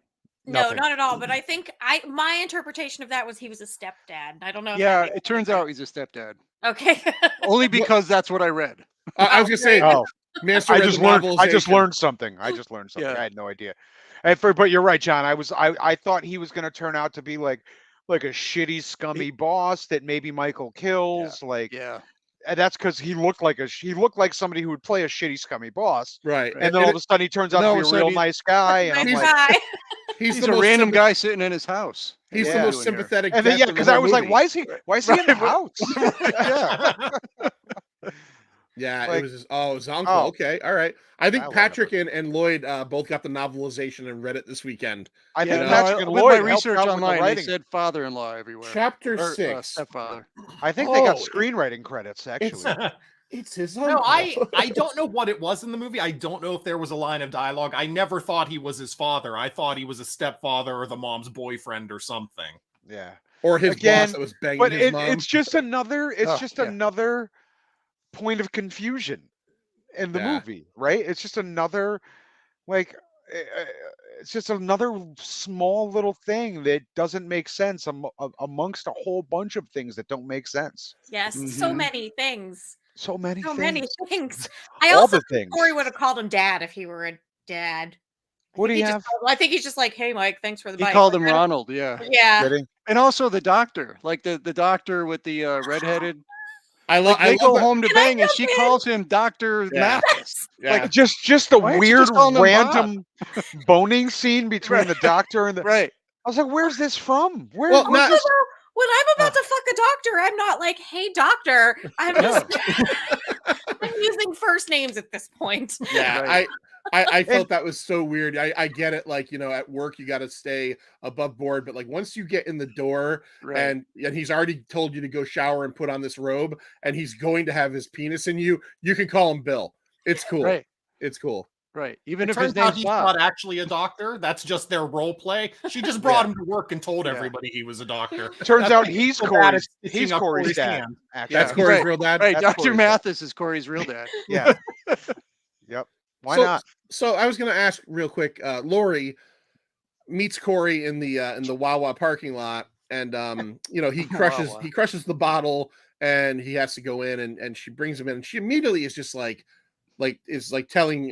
No, Nothing. not at all. But I think my interpretation of that was he was a stepdad. I don't know. if Yeah, that it turns out he's a stepdad. Okay. Only because that's what I read. I was gonna say, Oh, Master I read just the learned. I just novelization. learned something. I Yeah. I had no idea. But you're right, John. I thought he was going to turn out to be like a shitty, scummy boss that maybe Michael kills. Like, Yeah. and that's because he looked like somebody who would play a shitty, scummy boss. Right, And then all of a sudden he turns out And all to of be a a sudden real he's- nice guy. And I'm Nice like, guy. he's He's the a most random sympath- guy sitting in his house. He's Yeah. the most Doing here. sympathetic. and then death yeah, in the because I whole was like, movie. why is he in the house? Yeah. Yeah, Like- it was his uncle. Oh. Okay, all right. I think That one Patrick and Lloyd both got the novelization and read it this weekend. I Yeah, think no, Patrick and with Lloyd my helped research out with the online, they writing. said father-in-law everywhere. Chapter Or, 6. stepfather. I think they got Oh, screenwriting credits actually. It's his uncle. No, I don't know what it was in the movie. I don't know if there was a line of dialogue. I never thought he was his father. I thought he was a stepfather or the mom's boyfriend or something. Yeah. or his Again, boss that was banging But his mom. it's just another. It's Oh, just yeah. another point of confusion in the Yeah. movie, right? It's just another like. It's just another small little thing that doesn't make sense amongst a whole bunch of things that don't make sense. Yes, so Mhm. many things. So many So things. many things. I All also the think things. Corey would have called him dad if he were a dad. What do you have? I think he's just like, hey, Mike, thanks for the He bike. called Like, him I don't- Ronald. Yeah. Yeah. Kidding? And also the doctor, like the doctor with the redheaded. I love. Like they go that. home to Can I bang, and jump she in? calls him Doctor Yeah. Mathis. Yeah. Like just the Why aren't you weird just calling him Bob? random boning scene between Right. the doctor and the. Right. I was like, "Where's this from? Where? Well, where's not- this?" When I'm about to fuck a doctor, I'm not like, hey, doctor. I'm just I'm using first names at this point. Yeah, Right. I felt that was so weird. I get it, like, you know, at work you got to stay above board, but like once you get in the door Right. and he's already told you to go shower and put on this robe, and he's going to have his penis in you, you can call him Bill. It's cool. Right. It's cool. Right. Even It if his turns out name's he's Bob. not actually a doctor. That's just their role play. She just brought Yeah. him to work and told Yeah. everybody he was a doctor. Turns That's out why he's so bad Corey's. at He's stitching up Corey's dad. hand. Actually. That's Yeah. Corey's Right. real dad. Right. That's Dr. Corey's dad. Mathis is Corey's real dad. Yeah. Yep. Why So- not? So I was going to ask real quick. Lori meets Corey in the Wawa parking lot, and you know, he crushes Wawa. the bottle, and he has to go in, and she brings him in, and she immediately is just like is telling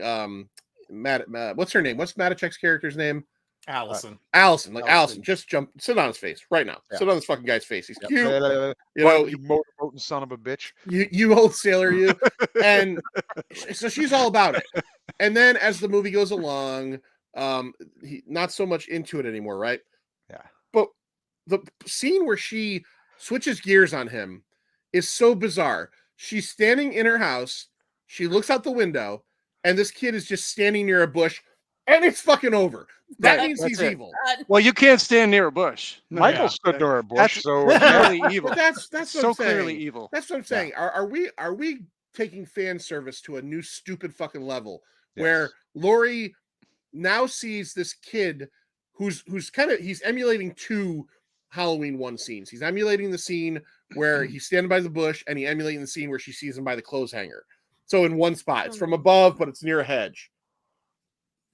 what's her name? What's Matichek's character's name? Allison. Allison. Like Allison. Allison, just sit on his face right now. Yeah. Sit on this fucking guy's face. He's Yep. cute. You Why, know, you motorboating son of a bitch. you old sailor, you. And so she's all about it. And then as the movie goes along, he not so much into it anymore, right? Yeah. But the scene where she switches gears on him is so bizarre. She's standing in her house, she looks out the window, and this kid is just standing near a bush, and it's fucking over. That Right, means that's he's it. evil. Well, you can't stand near a bush. No, Michael yeah. stood near a bush, That's so clearly evil. But that's what so I'm saying. clearly evil. That's what I'm saying. Are we taking fan service to a new stupid fucking level Yes. where Lori now sees this kid who's kind of he's emulating two Halloween 1 scenes. He's emulating the scene where he's standing by the bush, and he's emulating the scene where she sees him by the clothes hanger. So in one spot, it's from above, but it's near a hedge.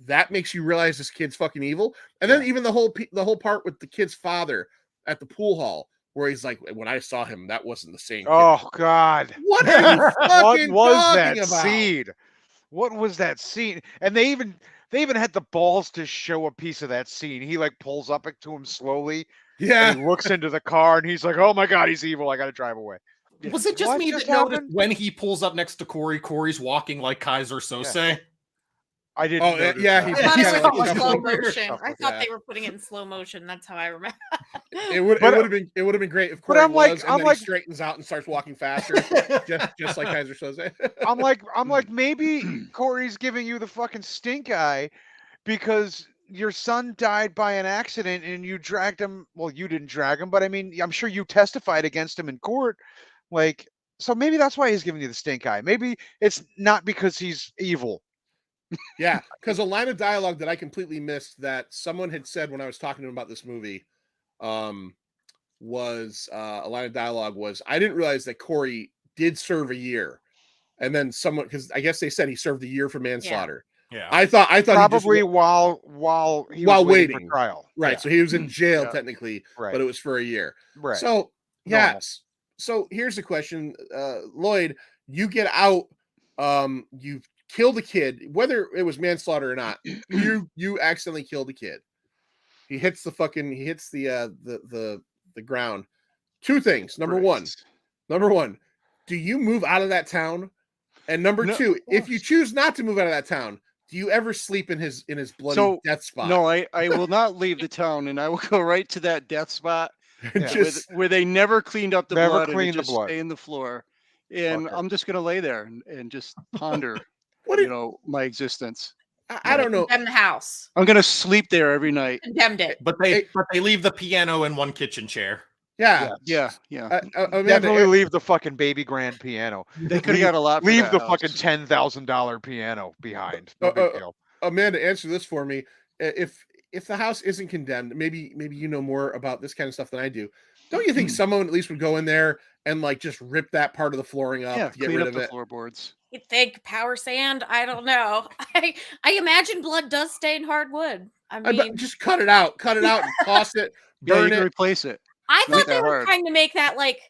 That makes you realize this kid's fucking evil. And then even the whole part with the kid's father at the pool hall, where he's like, when I saw him, that wasn't the same kid. Oh God. What are you What fucking was talking that about? scene? What was that scene? And they even had the balls to show a piece of that scene. He like pulls up to him slowly, Yeah. and he looks into the car, and he's like, "Oh my God, he's evil. I got to drive away." Was it just What me just that noticed happened? when he pulls up next to Corey, Corey's walking like Kaiser Sose? I didn't. Oh, notice yeah, that. he's I thought it kinda was like in slow shuffling. motion. I thought Yeah. they were putting it in slow motion. That's how I remember. It would But- have been great if but Corey I'm like- was, and I'm then like- he straightens out and starts walking faster, just like Kaiser Soze. I'm like, maybe Corey's giving you the fucking stink eye because your son died by an accident and you dragged him. Well, you didn't drag him, but I mean, I'm sure you testified against him in court. Like, so maybe that's why he's giving you the stink eye. Maybe it's not because he's evil. Yeah, because a line of dialogue that I completely missed that someone had said when I was talking to him about this movie, was a line of dialogue was, I didn't realize that Corey did serve a year, and then someone, because I guess they said he served a year for manslaughter. Yeah. I thought he just Probably while he was waiting waiting. for trial. right. Yeah, So he was in jail Yeah. technically, right. but it was for a year. right. So Normal. yes. So here's the question, Lloyd. You get out. You kill the kid, whether it was manslaughter or not. You accidentally killed the kid. He hits the ground. Two things. Number one, do you move out of that town? And number No, two, of if you course. choose not to move out of that town, do you ever sleep in his bloody So, death spot? No, I will not leave the town, and I will go right to that death spot Yeah. Just where they never cleaned up the Never blood and it cleaned the just blood. stay in the floor. And Okay. I'm just gonna lay there and just ponder, what? my existence. I don't know. Condemn the house. I'm gonna sleep there every night. Condemned it. But they leave the piano in one kitchen chair. Yeah. Yeah. Amanda, Definitely leave the fucking baby grand piano. They could have got a lot. For Leave that the house. fucking $10,000 piano behind. No big deal. Amanda, answer this for me. if the house isn't condemned, maybe you know more about this kind of stuff than I do. Don't you think someone at least would go in there and like just rip that part of the flooring up Yeah, to get clean rid up of the it? floorboards. You think power sand? I don't know. I imagine blood does stain hardwood. I mean, Just cut it out, and toss it, Yeah, you burn can it. replace it. I It's not thought they that were hard. trying to make that like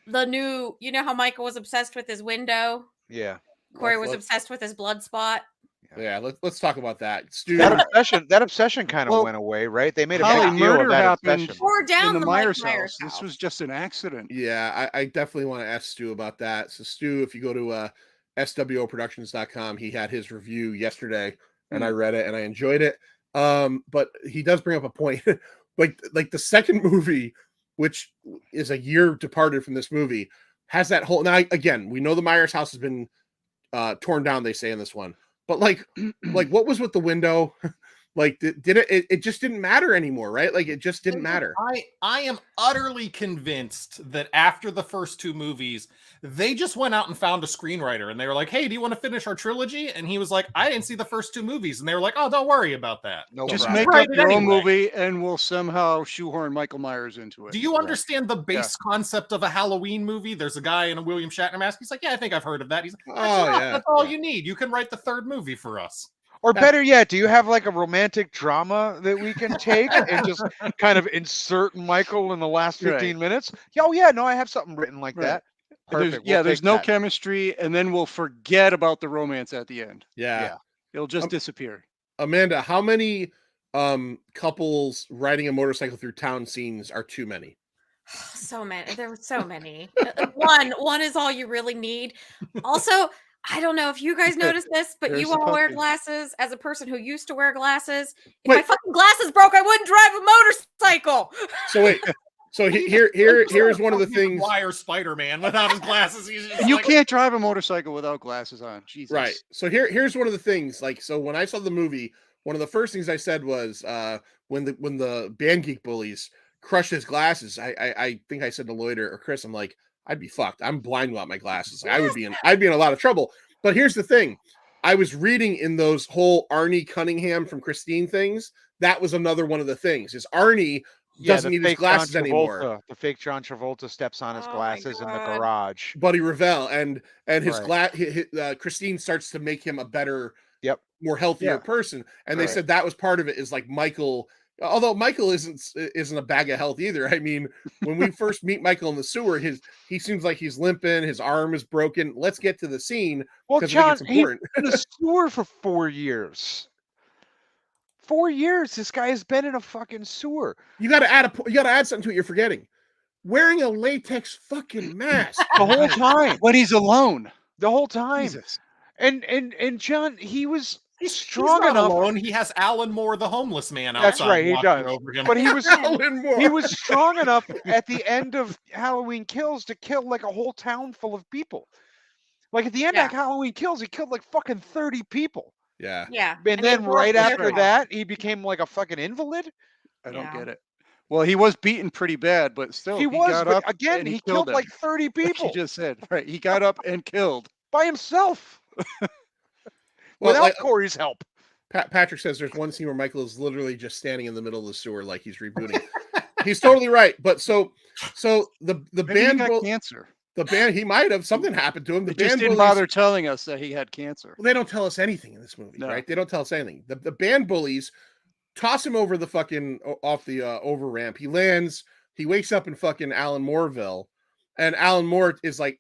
the new. You know how Michael was obsessed with his window. Yeah. Corey was Let's- obsessed with his blood spot. Yeah, let's talk about that. Stu, That obsession kind of Well, went away, right? They made a Holly, big deal of murder that happened obsession. Tore down in the the Myers Myers house. This was just an accident. yeah, I definitely want to ask Stu about that. So Stu, if you go to swoproductions.com, he had his review yesterday, and I read it and I enjoyed it. But he does bring up a point, like the second movie, which is a year departed from this movie, has that whole. Now again, we know the Myers house has been torn down. They say in this one, but like what was with the window? Like did it just didn't matter anymore, right? Like it just didn't matter. I am utterly convinced that after the first two movies, they just went out and found a screenwriter and they were like, "Hey, do you want to finish our trilogy?" And he was like, "I didn't see the first two movies." And they were like, "Oh, don't worry about that. No Just problem. make Write up it your own anyway." movie, and we'll somehow shoehorn Michael Myers into it. Do you understand the base concept of a Halloween movie? There's a guy in a William Shatner mask. He's like, "Yeah, I think I've heard of that." He's like, Oh, "That's yeah, that's all yeah. you need. You can write the third movie for us." Or better yet, do you have like a romantic drama that we can take and just kind of insert Michael in the last 15 minutes? Yeah, oh yeah, no, I have something written like Right. that. There's, Perfect. yeah, we'll there's take no that. chemistry, and then we'll forget about the romance at the end. Yeah. It'll just disappear. Amanda, how many couples riding a motorcycle through town scenes are too many? So many. There were so many. One is all you really need. Also, I don't know if you guys noticed this, but There's you the all wear puppy. glasses. As a person who used to wear glasses, if Wait. my fucking glasses broke, I wouldn't drive a motorcycle. So wait. So here's one of the things. Wire Spider-Man without his glasses. He's just And you like, can't drive a motorcycle without glasses on. Jesus. Right. So here's one of the things. Like, so when I saw the movie, one of the first things I said was when the band geek bullies crushed his glasses, I think I said to Lloyd or Chris, I'm like, I'd be fucked. I'm blind without my glasses. Like, I'd be in a lot of trouble. But here's the thing. I was reading in those whole Arnie Cunningham from Christine things. That was another one of the things. Is Arnie doesn't the need his fake glasses John anymore. Travolta- The fake John Travolta steps on his Oh my glasses in the God. garage. Buddy Revell and his Right. Christine starts to make him a better, Yep. more healthier Yeah. person. And they Right. said that was part of it. Is like Michael, although Michael isn't a bag of health either. I mean, when we first meet Michael in the sewer, he seems like he's limping, his arm is broken. Let's get to the scene Well, because I John, think it's he's important. been in the sewer for 4 years. 4 years, this guy has been in a fucking sewer You got to add something to it. You're forgetting wearing a latex fucking mask. the whole time. When he's alone. The whole time. Jesus. And John, he was he's strong not enough. alone. He has Alan Moore, the homeless man, outside. That's right, he watching does. over him. But he was Alan Moore. he was strong enough at the end of Halloween Kills to kill like a whole town full of people. Like at the end Yeah. of Halloween Kills, he killed like fucking 30 people. Yeah. Yeah. And they then broke right their after car. that, he became like a fucking invalid. I don't Yeah. get it. Well, he was beaten pretty bad, but still, he was, got but up again, and he killed killed like him. 30 Like people you just said, right? He got up and killed. by himself Well, without like, Corey's help. Patrick says there's one scene where Michael is literally just standing in the middle of the sewer like he's rebooting. He's totally right. But so the Maybe band he got cancer. the band he might have something happened to him. The It just band didn't bullies, bother telling us that he had cancer. well, they don't tell us anything in this movie, No. right? They don't tell us anything. The band bullies toss him over the fucking off the over ramp. He lands. He wakes up in fucking Alan Mooreville, and Alan Moore is like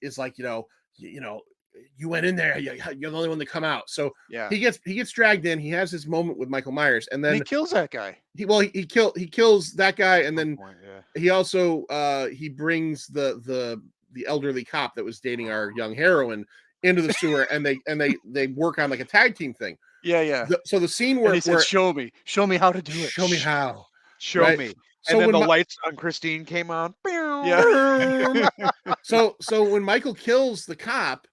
you went in there. You're the only one to come out. So Yeah. he gets dragged in. He has his moment with Michael Myers, and And then he kills that guy. he kills that guy, and then Yeah. he also he brings the elderly cop that was dating our young heroine into the sewer, and they work on like a tag team thing. Yeah, yeah. So the scene And where, he said, "Show me how to do it. show me how. Show Right. me. So And then when the Mi- lights on Christine came on. Yeah. so when Michael kills the cop,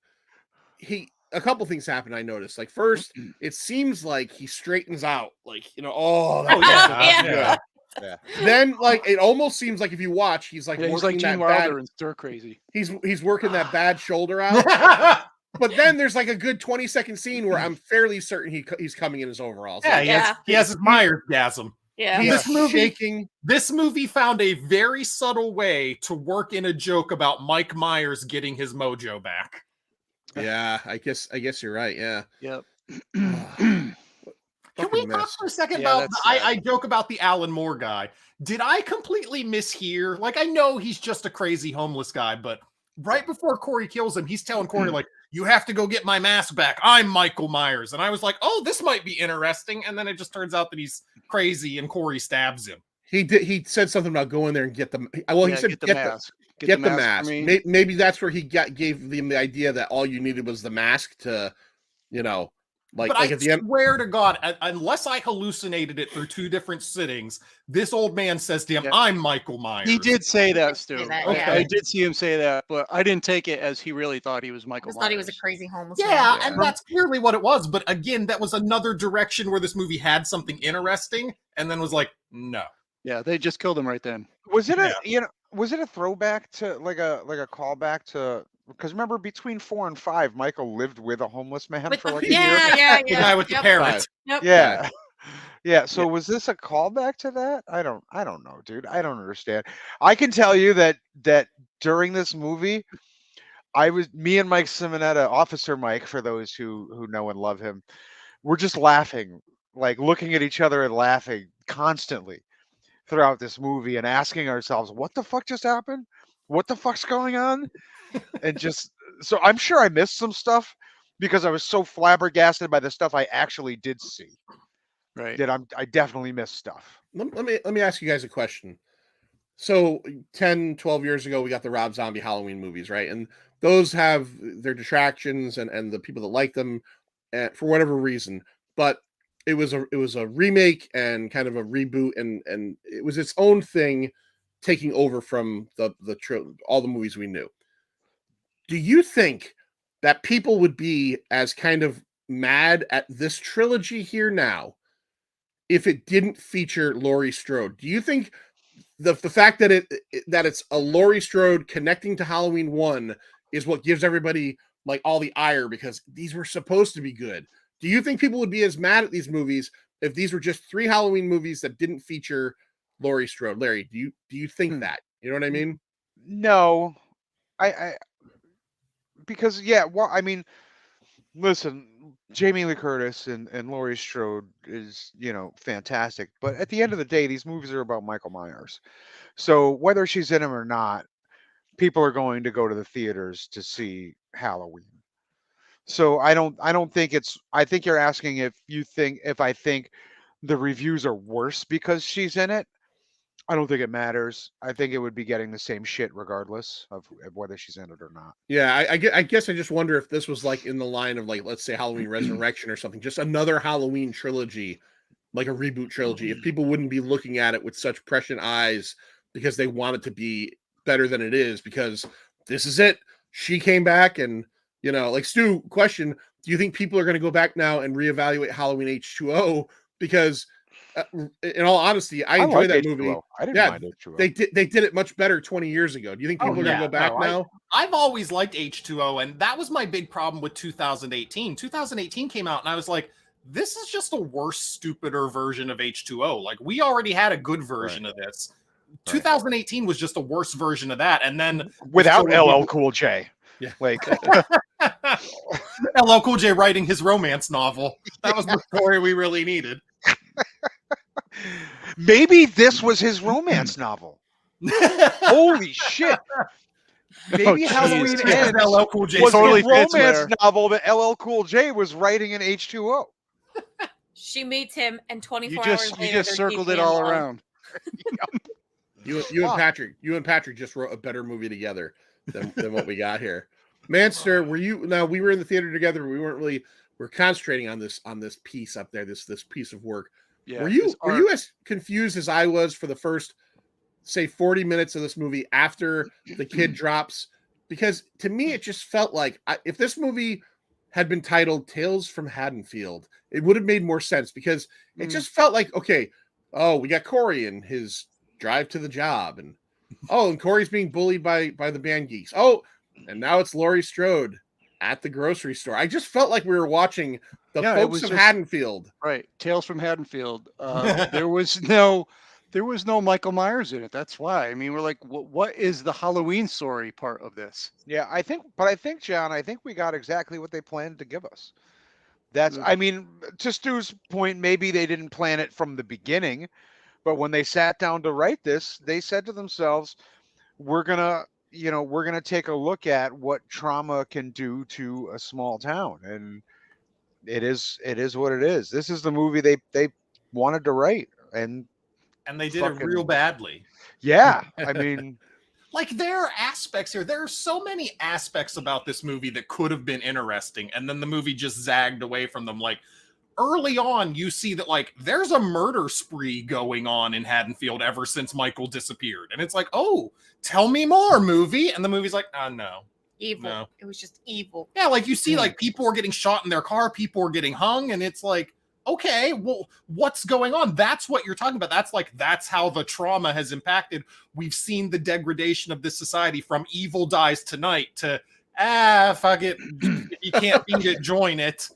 a couple things happen. I noticed. Like first, it seems like he straightens out, like Oh, Yeah. Yeah. Then like it almost seems like if you watch, he's like Yeah, he's working like Gene that bad. Wilder and Stir Crazy. He's working that bad shoulder out. But then there's like a good 20-second scene where I'm fairly certain he's coming in his overalls. Yeah, Like, he has his Myers-gasm. Yeah. He's This movie- shaking. This movie found a very subtle way to work in a joke about Mike Myers getting his mojo back. Yeah, I guess you're right. Yeah. Yep. Can we Fucking talk mess. for a second Yeah, about that's I, sad. I joke about the Alan Moore guy. Did I completely mishear? Like, I know he's just a crazy homeless guy, but right before Corey kills him, he's telling Corey, like, you have to go get my mask back. I'm Michael Myers. And I was like, oh, this might be interesting. And then it just turns out that he's crazy and Corey stabs him. He said something about going there and get them. Well, he Yeah, said get the get mask. the mask. for me. Maybe that's where he gave them the idea that all you needed was the mask to, like But like I at the end. swear to God, unless I hallucinated it through 2 different sittings, this old man says to him, Yeah. I'm Michael Myers. He did say that, Stu. that, I- yeah. I did see him say that, but I didn't take it as he really thought he was I Michael just thought he was a Myers. crazy homeless Yeah, man. Yeah. and that's clearly what it was. But again, that was another direction where this movie had something interesting and then was like, no. Yeah, they just killed him right then. Was it Yeah. was it a throwback to like a callback to, because remember between 4 and 5, Michael lived with a homeless man With for the- like a year. yeah. The guy with the Yep. parrot. Yep. Yeah. Yeah. So was this a callback to that? I don't know, dude. I don't understand. I can tell you that during this movie, me and Mike Simonetta, Officer Mike, for those who know and love him, we're just laughing, like looking at each other and laughing constantly throughout this movie and asking ourselves, what the fuck just happened? What the fuck's going on? And just, so I'm sure I missed some stuff because I was so flabbergasted by the stuff I actually did see Right. that I definitely missed stuff. Let me ask you guys a question. So 10, 12 years ago, we got the Rob Zombie Halloween movies, right? And those have their detractions and the people that like them for whatever reason. But it was a remake and kind of a reboot, and it was its own thing, taking over from all the movies we knew. Do you think that people would be as kind of mad at this trilogy here now if it didn't feature Laurie Strode? Do you think the fact that it's a Laurie Strode connecting to Halloween 1 is what gives everybody like all the ire because these were supposed to be good? Do you think people would be as mad at these movies if these were just 3 Halloween movies that didn't feature Laurie Strode? Larry, do you think that? You know what I mean? No, I because well, I mean, listen, Jamie Lee Curtis and Laurie Strode is, fantastic. But at the end of the day, these movies are about Michael Myers. So whether she's in them or not, people are going to go to the theaters to see Halloween. So I don't think I think you're asking if I think the reviews are worse because she's in it. I don't think it matters. I think it would be getting the same shit regardless of whether she's in it or not. Yeah, I guess I just wonder if this was like in the line of like, let's say Halloween Resurrection or something, just another Halloween trilogy, like a reboot trilogy. If people wouldn't be looking at it with such prescient eyes because they want it to be better than it is, because this is it. She came back and, like Stu, question, do you think people are going to go back now and reevaluate Halloween H2O? Because in all honesty, I enjoy like that H2O. movie. I didn't Yeah, mind H2O. They did it much better 20 years ago. Do you think people are going to go back now? I've always liked H2O, and that was my big problem with 2018. 2018 came out, and I was like, this is just a worse, stupider version of H2O. Like, we already had a good version of this. 2018 was just a worse version of that, and then Without LL Cool J. Yeah. Like LL Cool J writing his romance novel. That was the story we really needed. maybe this was his romance novel. Holy shit. Maybe Halloween geez. Ends LL Cool J was totally the fits romance there. novel that LL Cool J was writing in H2O. She meets him, and 24 You hours just later, they're circled deeply it all in love. around. You and Patrick just wrote a better movie together than what we got here. Manster, we were in the theater together, we're concentrating on this piece up there, this piece of work. Yeah. Were you as confused as I was for the first, say, 40 minutes of this movie after the kid drops? Because to me, it just felt like if this movie had been titled Tales from Haddonfield, it would have made more sense, because it just felt like, okay, oh, we got Corey and his drive to the job, and and Corey's being bullied by the band geeks. Oh, and now it's Laurie Strode at the grocery store. I just felt like we were watching the Yeah, it folks was of just- Haddonfield. Right. Tales from Haddonfield. There was no Michael Myers in it. That's why. I mean, we're like, what is the Halloween story part of this? Yeah, I think, John, I think we got exactly what they planned to give us. That's, Mm. I mean, to Stu's point, maybe they didn't plan it from the beginning, but when they sat down to write this, they said to themselves, we're gonna take a look at what trauma can do to a small town, and it is what it is. This is the movie they wanted to write, and And they did it Fucking- real badly. yeah, I mean, Like there are aspects here. There are so many aspects about this movie that could have been interesting, and then the movie just zagged away from them. Like early on, you see that like there's a murder spree going on in Haddonfield ever since Michael disappeared, and it's like, oh, tell me more, movie. And the movie's like, oh no. Evil. No. It was just evil. Yeah, like you see, like people are getting shot in their car, people are getting hung, and it's like, okay, well, what's going on? That's what you're talking about. That's how the trauma has impacted. We've seen the degradation of this society from evil dies tonight to fuck it. If you can't beat it, join it.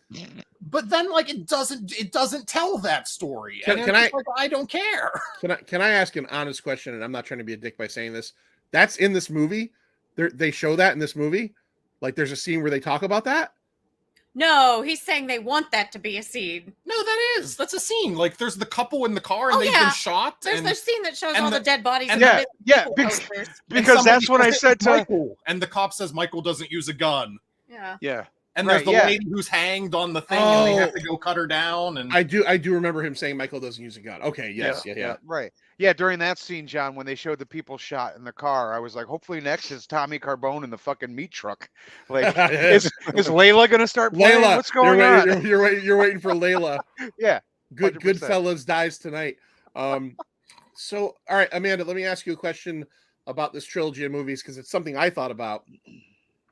But then like it doesn't tell that story. Can it's I- just like, I don't care. Can I ask an honest question? And I'm not trying to be a dick by saying this. That's in this movie. They show that in this movie. Like there's a scene where they talk about that. No, he's saying they want that to be a scene. No, that's a scene. Like there's the couple in the car and Oh, they've yeah. been shot. There's and the scene that shows and all the the- dead bodies. and and yeah, the yeah, people because- posters. and because that's somebody what I says, said to Michael, and the cop says Michael doesn't use a gun. Yeah. Yeah. And there's Right, the yeah. lady who's hanged on the thing, and they have Oh. to go cut her down. And I do remember him saying Michael doesn't use a gun. Okay, yes, yeah. right. Yeah, during that scene, John, when they showed the people shot in the car, I was like, hopefully next is Tommy Carbone in the fucking meat truck. Like, is Layla gonna start playing? Layla, What's going on? You're waiting for Layla. Yeah, Good 100%. Goodfellas dies tonight. So all right, Amanda, let me ask you a question about this trilogy of movies because it's something I thought about.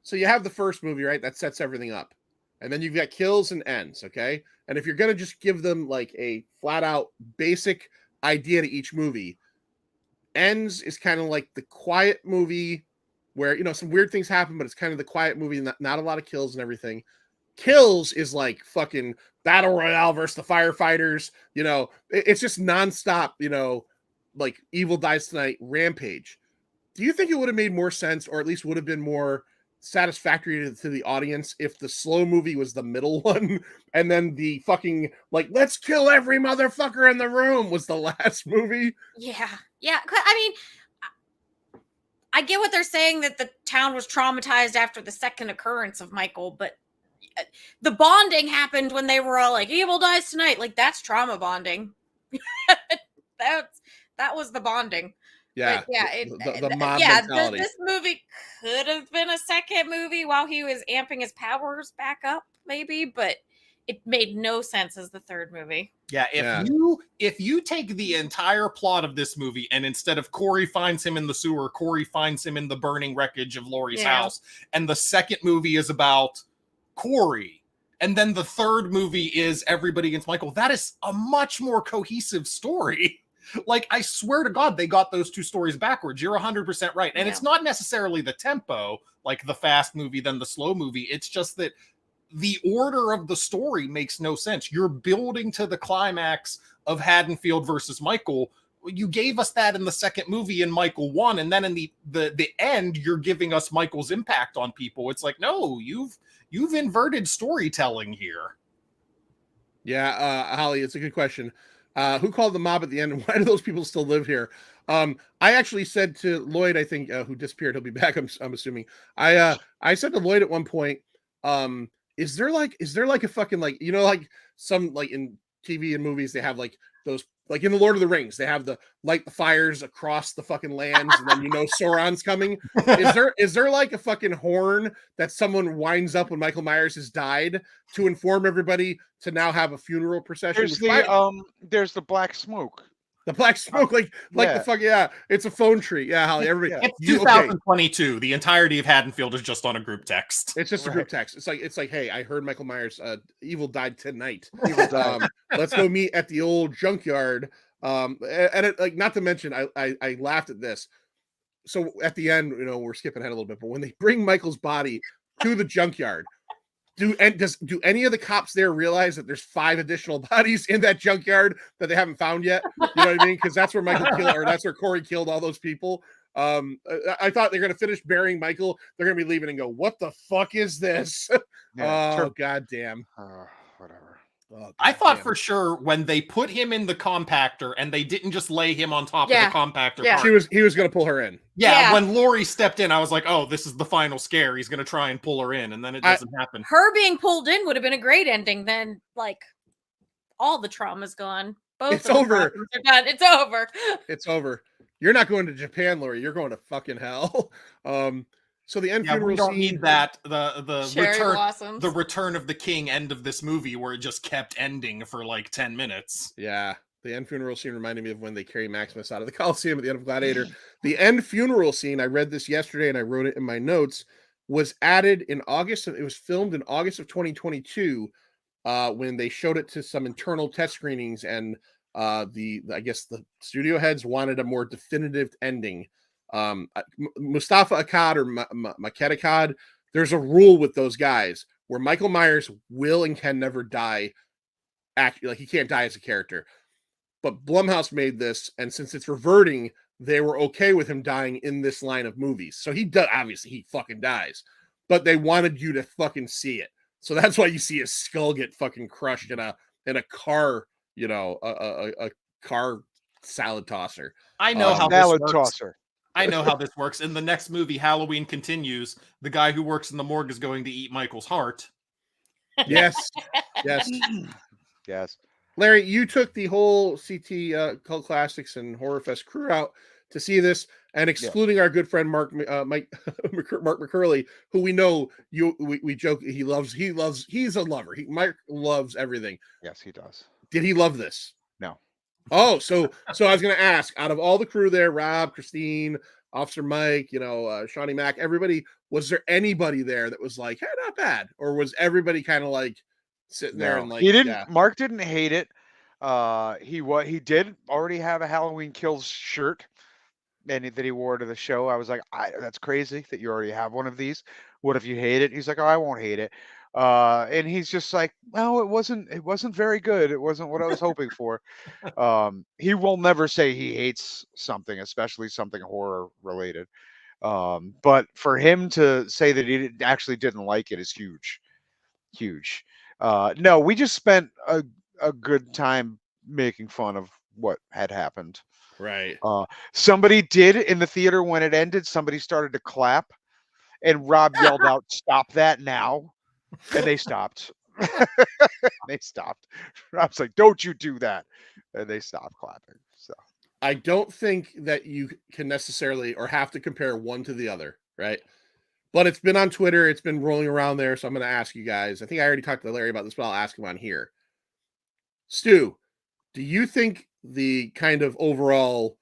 So you have the first movie, right? That sets everything up. And then you've got kills and ends, okay? And if you're gonna just give them like a flat out basic idea to each movie, ends is kind of like the quiet movie where some weird things happen, but it's kind of the quiet movie, not a lot of kills and everything. Kills is like fucking battle royale versus the firefighters. It's just nonstop. Like Evil Dies Tonight, Rampage. Do you think it would have made more sense, or at least would have been more satisfactory to the audience if the slow movie was the middle one, and then the fucking like let's kill every motherfucker in the room was the last movie? Yeah. 'Cause, I mean, I get what they're saying that the town was traumatized after the second occurrence of Michael, but the bonding happened when they were all like, "Evil dies tonight." Like that's trauma bonding. That was the bonding. Yeah, But yeah, the mob yeah. mentality. This movie could have been a second movie while he was amping his powers back up, maybe, but it made no sense as the third movie. yeah, if you take the entire plot of this movie and instead of Corey finds him in the sewer, Corey finds him in the burning wreckage of Laurie's Yeah. house, and the second movie is about Corey, and then the third movie is everybody against Michael, that is a much more cohesive story. Like, I swear to God, they got those two stories backwards. You're 100% right. And Yeah. it's not necessarily the tempo, like the fast movie, then the slow movie. It's just that the order of the story makes no sense. You're building to the climax of Haddonfield versus Michael. You gave us that in the second movie in Michael 1, and then in the end, you're giving us Michael's impact on people. It's like, no, you've inverted storytelling here. Yeah, Holly, it's a good question. Who called the mob at the end, and why do those people still live here? I actually said to Lloyd, I think, who disappeared, he'll be back. I'm assuming. I said to Lloyd at one point, is there like a fucking like like some like in TV and movies they have like those like in the Lord of the Rings they have the light the fires across the fucking lands and then Sauron's coming. Is there like a fucking horn that someone winds up when Michael Myers has died to inform everybody to now have a funeral procession? There's the black smoke. The black smoke, like yeah. the fuck, yeah. It's a phone tree. Yeah, Holly, everybody. It's 2022. The entirety of Haddonfield is just on a group text. It's just a group text. It's like, hey, I heard Michael Myers evil died tonight. Let's go meet at the old junkyard. And it, like, not to mention, I laughed at this. So at the end, we're skipping ahead a little bit, but when they bring Michael's body to the junkyard, Do any of the cops there realize that there's 5 additional bodies in that junkyard that they haven't found yet? You know what I mean? Because that's where Michael killed, or that's where Corey killed all those people. I thought they're gonna finish burying Michael. They're gonna be leaving and go, "What the fuck is this?" Yeah, Oh god damn. whatever. Oh, I thought goddamn. for sure when they put him in the compactor and they didn't just lay him on top Yeah. of the compactor. Yeah. cart. he was gonna pull her in. Yeah, Yeah. when Lori stepped in, I was like, "Oh, this is the final scare. He's gonna try and pull her in," and then it doesn't happen. Her being pulled in would have been a great ending. Then, like, all the trauma's gone. Both It's of the over. problems are done. It's over. It's over. You're not going to Japan, Lori. You're going to fucking hell. So the end Yeah, we funeral don't scene. need that. The Cherry return, blossoms. the return of the king end of this movie where it just kept ending for like 10 minutes. Yeah, the end funeral scene reminded me of when they carry Maximus out of the Coliseum at the end of Gladiator. The end funeral scene, I read this yesterday and I wrote it in my notes, was added in August. It was filmed in August of 2022 when they showed it to some internal test screenings, and I guess the studio heads wanted a more definitive ending. Mustafa Akkad or Maket Akkad, there's a rule with those guys where Michael Myers will and can never die. Like he can't die as a character. But Blumhouse made this, and since it's reverting, they were okay with him dying in this line of movies. So he does, obviously he fucking dies, but they wanted you to fucking see it. So that's why you see his skull get fucking crushed in a car, you know, a car salad tosser. I know how this Salad works. tosser. I know how this works. In the next movie, Halloween Continues, the guy who works in the morgue is going to eat Michael's heart. Yes, yes. Yes. Larry, you took the whole CT Cult Classics and Horror Fest crew out to see this, and excluding our good friend Mark McCurley, who we know we joke he's a lover. Mike loves everything. Yes, he does. Did he love this? No. Oh, so I was going to ask, out of all the crew there, Rob, Christine, Officer Mike, you know, Shawnee Mack, everybody, was there anybody there that was like, hey, not bad? Or was everybody kind of like sitting there and like, he didn't. yeah. Mark didn't hate it. He did already have a Halloween Kills shirt, and that he wore to the show. I was like, that's crazy that you already have one of these. What if you hate it? He's like, oh, I won't hate it. And he's just like, no, it wasn't very good. It wasn't what I was hoping for. He will never say he hates something, especially something horror related. But for him to say that he actually didn't like it is huge. No, we just spent a good time making fun of what had happened. Right. Somebody did in the theater when it ended, somebody started to clap, and Rob yelled out, stop that now. And they stopped. They stopped. Rob's like, don't you do that. And they stopped clapping. So I don't think that you can necessarily or have to compare one to the other, right? But it's been on Twitter, it's been rolling around there, so I'm going to ask you guys. I think I already talked to Larry about this, but I'll ask him on here. Stu, do you think the kind of overall,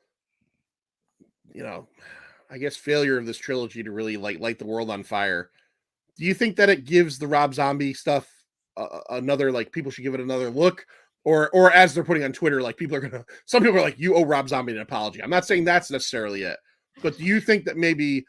you know, I guess failure of this trilogy to really light the world on fire, do you think that it gives the Rob Zombie stuff another, like, people should give it another look? Or as they're putting on Twitter, like, some people are like, you owe Rob Zombie an apology. I'm not saying that's necessarily it, but do you think that maybe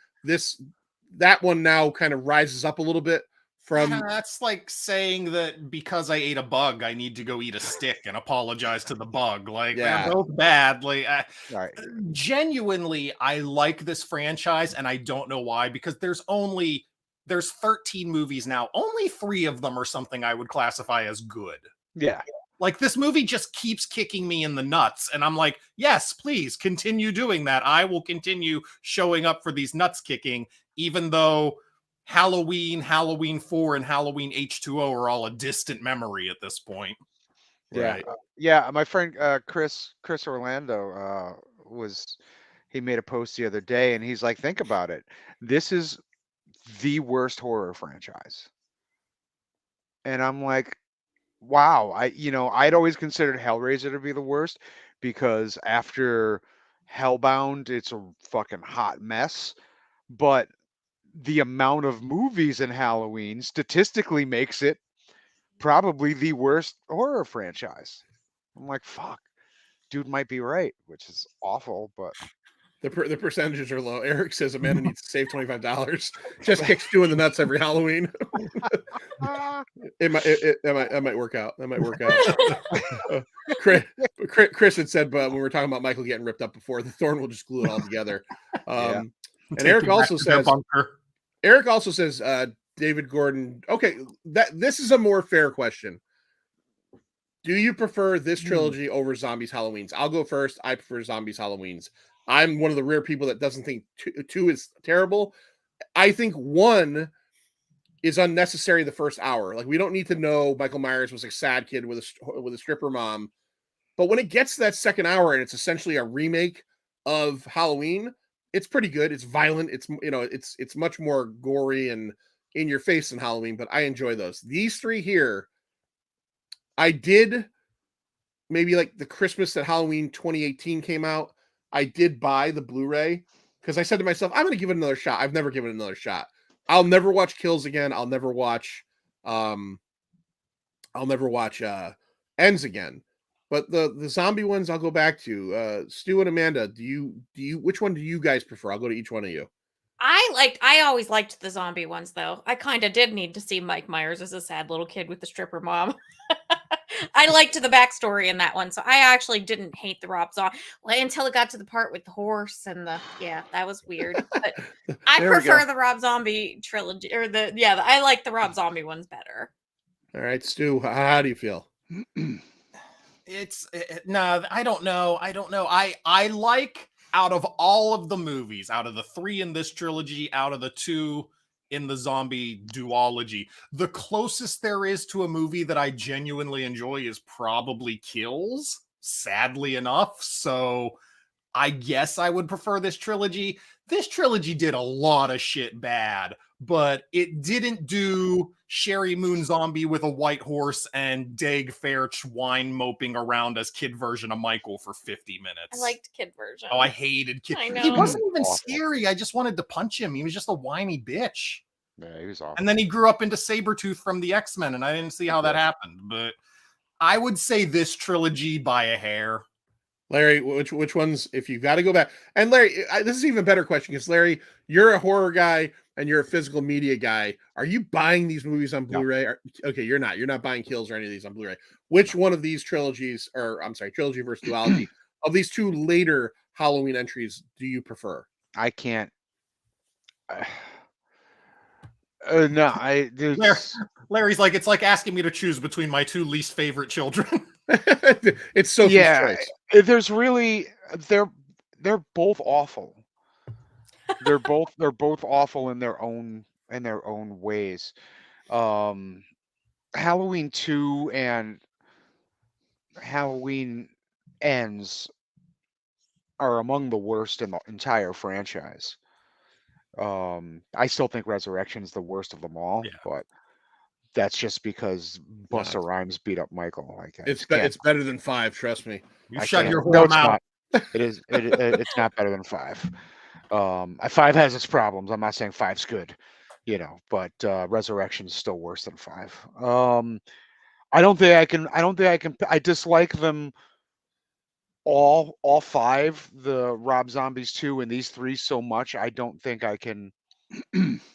that one now kind of rises up a little bit from? That's like saying that because I ate a bug, I need to go eat a stick and apologize to the bug. Like, Yeah. they're both bad. Like, right. genuinely, I like this franchise, and I don't know why, because there's 13 movies now. Only 3 of them are something I would classify as good. Yeah. Like, this movie just keeps kicking me in the nuts, and I'm like, yes, please continue doing that. I will continue showing up for these nuts kicking, even though Halloween, Halloween 4, and Halloween H2O are all a distant memory at this point. Yeah. Right. Yeah. My friend Chris Orlando he made a post the other day, and he's like, think about it. This is the worst horror franchise. And I'm like, wow. I'd always considered Hellraiser to be the worst, because after Hellbound, it's a fucking hot mess. But the amount of movies in Halloween statistically makes it probably the worst horror franchise. I'm like, fuck, dude might be right, which is awful, but the percentages are low. Eric says Amanda needs to save $25. Just kicks Stu in the nuts every Halloween. That might work out. That might work out. Chris had said, but when we were talking about Michael getting ripped up before, the Thorn will just glue it all together. And Eric also says, David Gordon. Okay, this is a more fair question. Do you prefer this trilogy over Zombies Halloweens? I'll go first. I prefer Zombies Halloweens. I'm one of the rare people that doesn't think two is terrible. I think 1 is unnecessary the first hour. Like, we don't need to know Michael Myers was a sad kid with a stripper mom. But when it gets to that second hour and it's essentially a remake of Halloween, it's pretty good. It's violent. It's much more gory and in your face than Halloween, but I enjoy those. These 3 here, I did maybe like the Christmas that Halloween 2018 came out. I did buy the Blu-ray because I said to myself, I'm going to give it another shot. I've never given it another shot. I'll never watch Kills again. I'll never watch Ends again. But the zombie ones I'll go back to. Stu and Amanda, which one do you guys prefer? I'll go to each one of you. I always liked the zombie ones though. I kind of did need to see Mike Myers as a sad little kid with the stripper mom. I liked the backstory in that one, so I actually didn't hate the Rob Zombie until it got to the part with the horse and that was weird. But I prefer the Rob Zombie trilogy, or I like the Rob Zombie ones better. All right, Stu, how do you feel? No, I don't know. I like, out of all of the movies, out of the 3 in this trilogy, out of the 2 in the zombie duology, the closest there is to a movie that I genuinely enjoy is probably Kills, sadly enough. So I guess I would prefer this trilogy. This trilogy did a lot of shit bad, but it didn't do Sherry Moon Zombie with a white horse and Dag Fairch whine moping around as kid version of Michael for 50 minutes. I liked kid version. Oh, I hated kid. I know. He wasn't even Awful. scary. I just wanted to punch him. He was just a whiny bitch. Yeah, he was awful. And then he grew up into Sabretooth from the X-Men, and I didn't see how that happened. But I would say this trilogy by a hair. Larry, which ones, if you got to go back? And Larry, this is an even better question because Larry, you're a horror guy and you're a physical media guy. Are you buying these movies on Blu-ray? Okay, you're not. You're not buying Kills or any of these on Blu-ray. Which one of these trilogy versus duology, of these 2 later Halloween entries do you prefer? I can't. No, Larry's like, it's like asking me to choose between my 2 least favorite children. It's Sophie's choice. There's really they're both awful. They're both awful in their own ways. Halloween 2 and Halloween Ends are among the worst in the entire franchise. I still think Resurrection's the worst of them all, but that's just because Busta Rhymes beat up Michael. It's better than 5, trust me. You shut your No, whole it's mouth. not. It's not better than 5. 5 has its problems. I'm not saying 5's good, but Resurrection's still worse than 5. I don't think I can. I dislike them all 5, the Rob Zombies 2 and these 3 so much. I don't think I can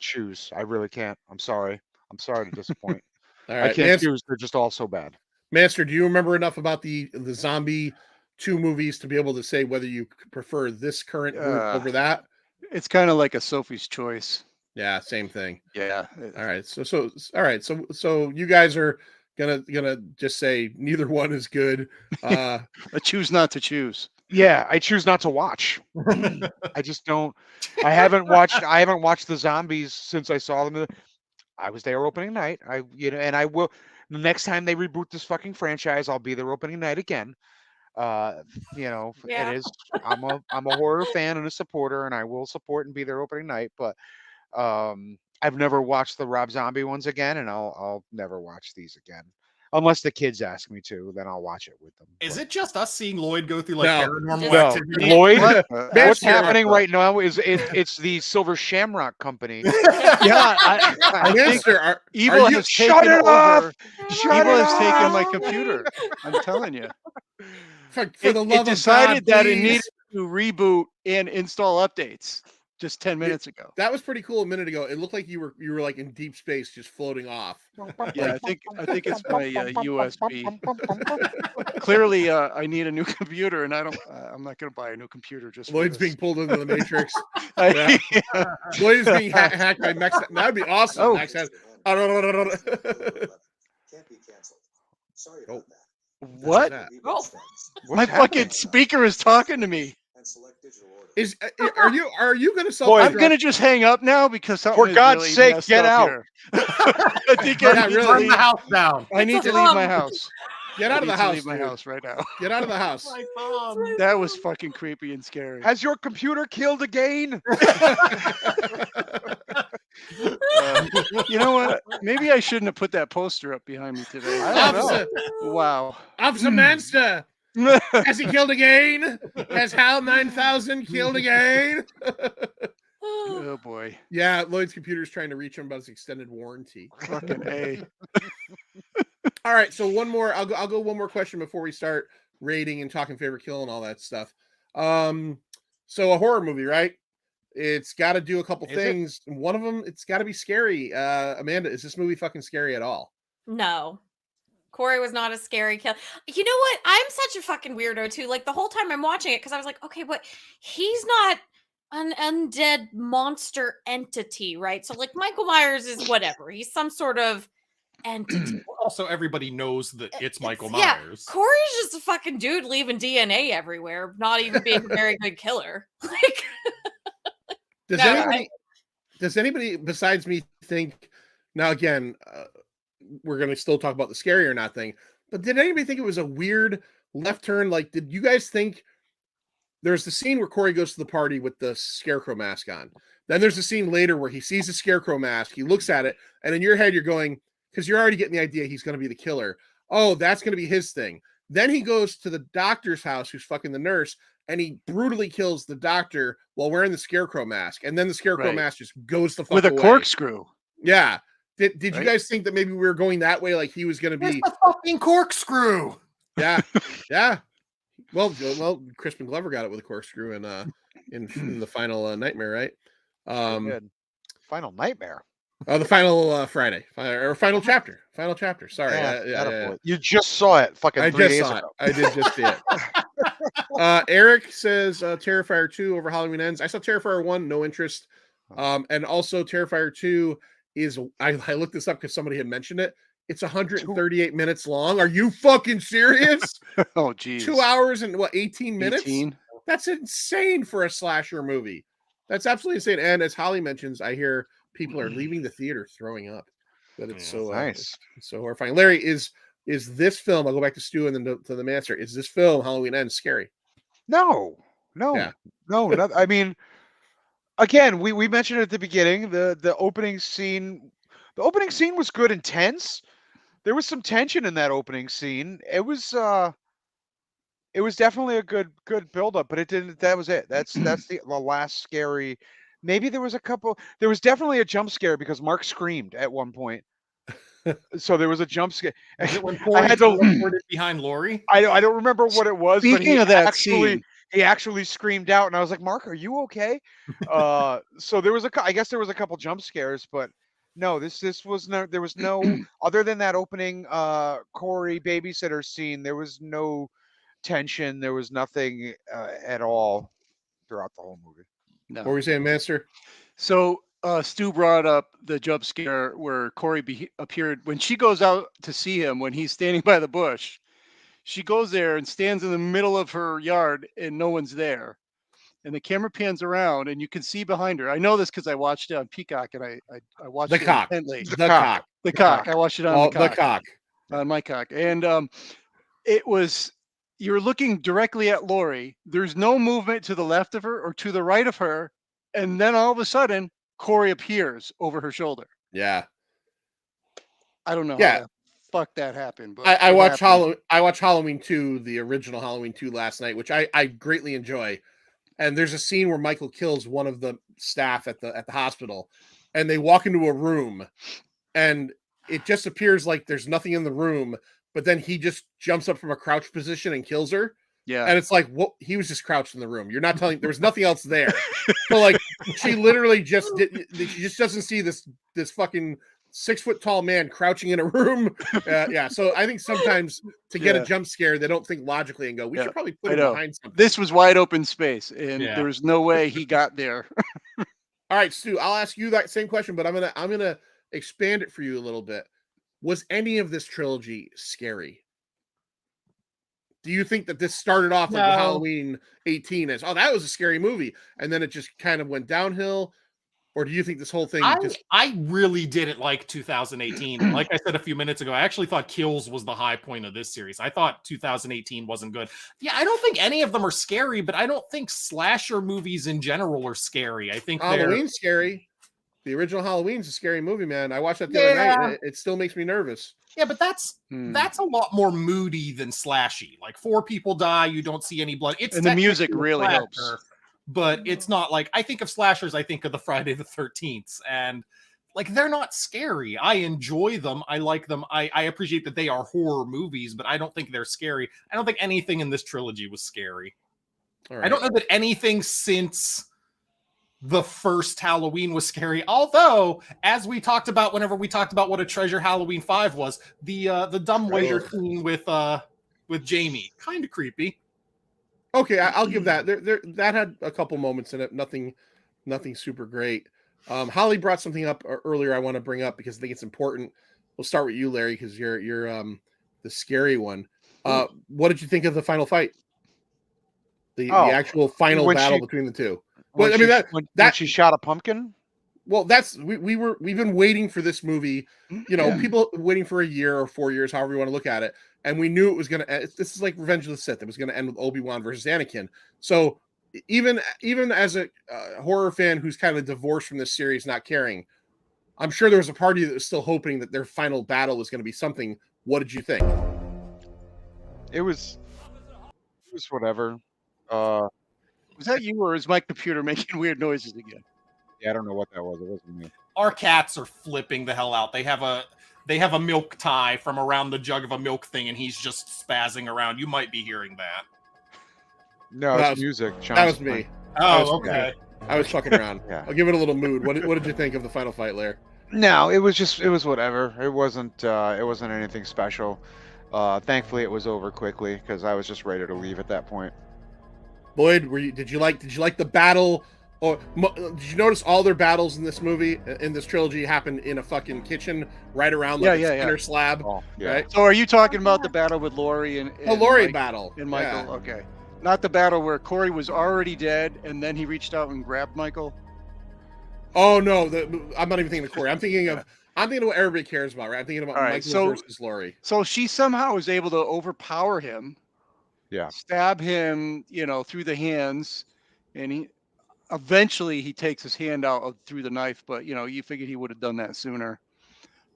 choose. I really can't. I'm sorry to disappoint. All right, I can't choose. They're just all so bad. Master, do you remember enough about the Zombie 2 movies to be able to say whether you prefer this current group over that? It's kind of like a Sophie's choice. Yeah, same thing. Yeah. All right. So you guys are gonna just say neither one is good. I choose not to choose. Yeah, I choose not to watch. I just don't. I haven't watched the Zombies since I saw them. I was there opening night. And I will. The next time they reboot this fucking franchise, I'll be there opening night again. It is. I'm a horror fan and a supporter, and I will support and be there opening night. But I've never watched the Rob Zombie ones again, and I'll never watch these again. Unless the kids ask me to, then I'll watch it with them. Is it just us seeing Lloyd go through like No. paranormal No. activity? Lloyd, what's Master- happening right now is it's the Silver Shamrock Company. Yeah, I think Master, evil are you- has Shut taken it off! over. Shut Evil it has taken my off! computer. I'm telling you. for the love It decided of God, that please. to reboot and install updates just 10 minutes ago. That was pretty cool a minute ago. It looked like you were like in deep space, just floating off. Yeah, I think it's my USB. Clearly, I need a new computer, and I'm not going to buy a new computer just. Lloyd's for this. being pulled into the Matrix. I- Lloyd is being hacked by Max. That'd be awesome. Oh. Max has, Can't be canceled. Sorry Oh. about that. What? that? Oh. What's My happening? fucking speaker is talking to me. And select digital order. Is are you going to sell? Lloyd, I'm going to just hang up now because something For is God's really sake, messed get up out. here. I think Yeah, I need really. to Burn leave. the house down. I need to leave my house. Get I out of need the to house. leave my dude. house right now. Get out of the house. My thumb. That was fucking creepy and scary. Has your computer killed again? You know what? Maybe I shouldn't have put that poster up behind me today. I don't know. Officer, Wow. Officer Manster, has he killed again? Has Hal 9000 killed again? Oh boy. Yeah, Lloyd's computer's trying to reach him about his extended warranty. Fucking A. All right, so one more. I'll go one more question before we start rating and talking favorite kill and all that stuff. So a horror movie, right? It's got to do a couple Is it? things. One of them, it's got to be scary. Amanda, is this movie fucking scary at all? No. Corey was not a scary kill. You know what? I'm such a fucking weirdo too. Like the whole time I'm watching it, because I was like, okay, what? He's not an undead monster entity, right? So like Michael Myers is whatever. He's some sort of entity. Also, everybody knows that it's Michael Yeah, Myers. Corey's just a fucking dude leaving DNA everywhere, not even being a very good killer. Like, Does No, anybody? Does anybody besides me think? Now again, we're gonna still talk about the scary or not thing. But did anybody think it was a weird left turn? Like, did you guys think? There's the scene where Corey goes to the party with the scarecrow mask on. Then there's a scene later where he sees the scarecrow mask. He looks at it, and in your head, you're going, because you're already getting the idea he's going to be the killer. Oh, that's going to be his thing. Then he goes to the doctor's house, who's fucking the nurse, and he brutally kills the doctor while wearing the scarecrow mask. And then the scarecrow Right. mask just goes the fuck With a away. corkscrew. Yeah. Did you Right? guys think that maybe we were going that way? Like he was going to Where's be? the fucking corkscrew? Yeah, yeah. Well, Crispin Glover got it with a corkscrew in the final Nightmare, right? Good. Final Nightmare. The final Friday or final chapter. Final chapter. Sorry, Attaboy. You just saw it fucking I 3 just days saw it. ago. I did just see it. Eric says Terrifier 2 over Halloween Ends. I saw Terrifier 1, no interest. And also Terrifier 2 is I looked this up because somebody had mentioned it. It's 138 minutes long. Are you fucking serious? Oh, geez. 2 hours and what, 18 minutes? 18? That's insane for a slasher movie. That's absolutely insane. And as Holly mentions, I hear people are leaving the theater throwing up. That it's so Nice. it's so horrifying. Larry, is this film? I'll go back to Stu and then to the master. Is this film Halloween Ends scary? No, Yeah. no. Not, I mean, again, we mentioned it at the beginning. The opening scene. The opening scene was good and tense. There was some tension in that opening scene. It was definitely a good build-up, but it didn't. That was it. That's the last scary. Maybe there was a couple. There was definitely a jump scare because Mark screamed at one point. So there was a jump scare. Is it when I Corey had to. teleported behind Lori? I don't remember what it was. but Speaking he of that actually, scene. he actually screamed out, and I was like, "Mark, are you okay?" So there was I guess there was a couple jump scares, but no, this was no. There was no other than that opening Corey babysitter scene. There was no tension. There was nothing at all throughout the whole movie. No. What were you saying, Master? So Stu brought up the jump scare where Corey appeared when she goes out to see him when he's standing by the bush. She goes there and stands in the middle of her yard and no one's there. And the camera pans around and you can see behind her. I know this because I watched it on Peacock and I watched The it cock. intently. The cock. The cock. I watched it on The cock. on my cock. And it was, you're looking directly at Lori. There's no movement to the left of her or to the right of her. And then all of a sudden, Corey appears over her shoulder. Yeah. I don't know Yeah. how the fuck that happened. But I it watched happened. I watched Halloween 2, the original Halloween 2 last night, which I greatly enjoy. And there's a scene where Michael kills one of the staff at the hospital, and they walk into a room, and it just appears like there's nothing in the room, but then he just jumps up from a crouch position and kills her. Yeah. And it's like, what? He was just crouched in the room. You're not telling. There was nothing else there. So like, she literally just didn't. She just doesn't see this fucking 6 foot tall man crouching in a room. Yeah. So I think sometimes to get a Yeah. jump scare, they don't think logically and go, we Yeah, should probably put I him know. behind something. This was wide open space, and Yeah. there was no way he got there. All right, Stu, I'll ask you that same question, but I'm gonna expand it for you a little bit. Was any of this trilogy scary? Do you think that this started off like No. Halloween 18 as, oh, that was a scary movie, and then it just kind of went downhill? Or do you think this whole thing just I really didn't like 2018. Like I said a few minutes ago, I actually thought Kills was the high point of this series. I thought 2018 wasn't good. Yeah, I don't think any of them are scary, but I don't think slasher movies in general are scary. I think they're Halloween's scary? The original Halloween's a scary movie, man. I watched that the other night, and it still makes me nervous. yeah, but that's Hmm. a lot more moody than slashy. Like 4 people die, you don't see any blood. It's And the music technically a really helps. slasher, but it's not like I think of slashers, I think of the Friday the 13th, and like they're not scary. I enjoy them. I like them. I appreciate that they are horror movies, but I don't think they're scary. I don't think anything in this trilogy was scary. All I right. don't know that anything since the first Halloween was scary. Although, as we talked about whenever we talked about what a treasure Halloween 5 was, the dumb waiter Sure. scene with Jamie, kind of creepy. Okay, I'll give that. There that had a couple moments in it. Nothing super great. Holly brought something up earlier. I want to bring up because I think it's important. We'll start with you, Larry, because you're the scary one. What did you think of the final fight? The actual final when battle she- between the two. When Well, I mean, when that- she shot a pumpkin. Well, we've been waiting for this movie. You know, people waiting for a year or 4 years, however you want to look at it, and we knew it was going to. This is like Revenge of the Sith. It was going to end with Obi-Wan versus Anakin. So even as a horror fan who's kind of divorced from this series, not caring, I'm sure there was a party that was still hoping that their final battle was going to be something. What did you think? It was whatever. Was that you, or is my computer making weird noises again? Yeah, I don't know what that was. It wasn't me. Our cats are flipping the hell out. They have a milk tie from around the jug of a milk thing, and he's just spazzing around. You might be hearing that. No, That it's was- music. That Sean's was me. playing. I was- Oh, okay. I was fucking around. Yeah. I'll give it a little mood. What did you think of the final fight, Lair? No, it was whatever. It wasn't anything special. Thankfully, it was over quickly because I was just ready to leave at that point. Boyd, did you like the battle? Or did you notice all their battles in this movie, in this trilogy, happened in a fucking kitchen right around like Yeah, a yeah, center slab? Oh, yeah. Right? So are you talking about the battle with Laurie and The Laurie Mike- battle. and Michael? Yeah. Okay, not the battle where Corey was already dead and then he reached out and grabbed Michael. Oh no, I'm not even thinking of Corey. I'm thinking of what everybody cares about, right? I'm thinking about All right, Michael so- versus Laurie. So she somehow was able to overpower him. Yeah. Stab him, through the hands, and he eventually takes his hand out through the knife. But you figured he would have done that sooner.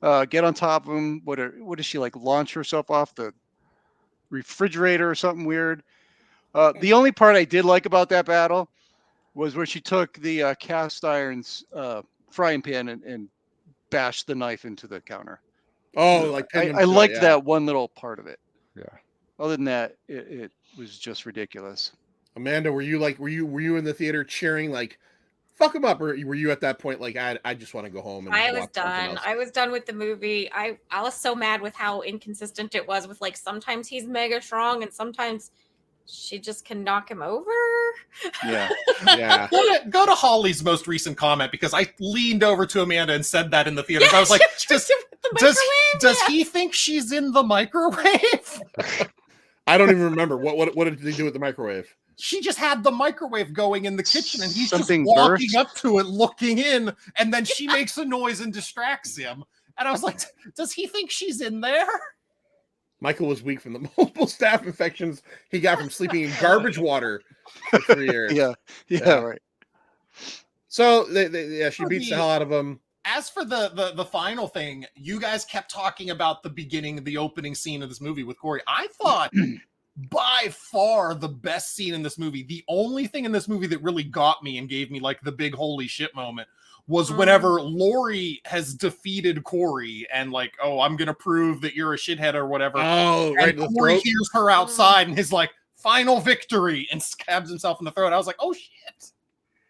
Get on top of him. What does she like? Launch herself off the refrigerator or something weird. The only part I did like about that battle was where she took the cast iron frying pan and bashed the knife into the counter. Oh, like I, pinned him I to it, liked yeah. that one little part of it. Yeah. Other than that, it was just ridiculous. Amanda, were you in the theater cheering like, fuck him up, or were you at that point like, I just want to go home and I was watch something done. else? I was done with the movie. I was so mad with how inconsistent it was with like sometimes he's mega strong and sometimes she just can knock him over. Yeah. Yeah. Go to Holly's most recent comment because I leaned over to Amanda and said that in the theater. Yeah, I was like, she tried to with the does microwave, yeah. he think she's in the microwave? I don't even remember what did they do with the microwave? She just had the microwave going in the kitchen, and he's Something just walking burst? up to it, looking in, and then she makes a noise and distracts him. And I was like, does he think she's in there? Michael was weak from the multiple staph infections he got from sleeping in garbage water for 3 years. Yeah. Yeah. Right. So she For beats the the- hell out of him. As for the final thing, you guys kept talking about the opening scene of this movie with Corey. I thought by far the best scene in this movie, the only thing in this movie that really got me and gave me like the big holy shit moment was whenever Laurie has defeated Corey and like, oh, I'm gonna prove that you're a shithead or whatever. Oh, right And in the Corey throat. hears her outside and is like, final victory, and stabs himself in the throat. I was like, oh shit.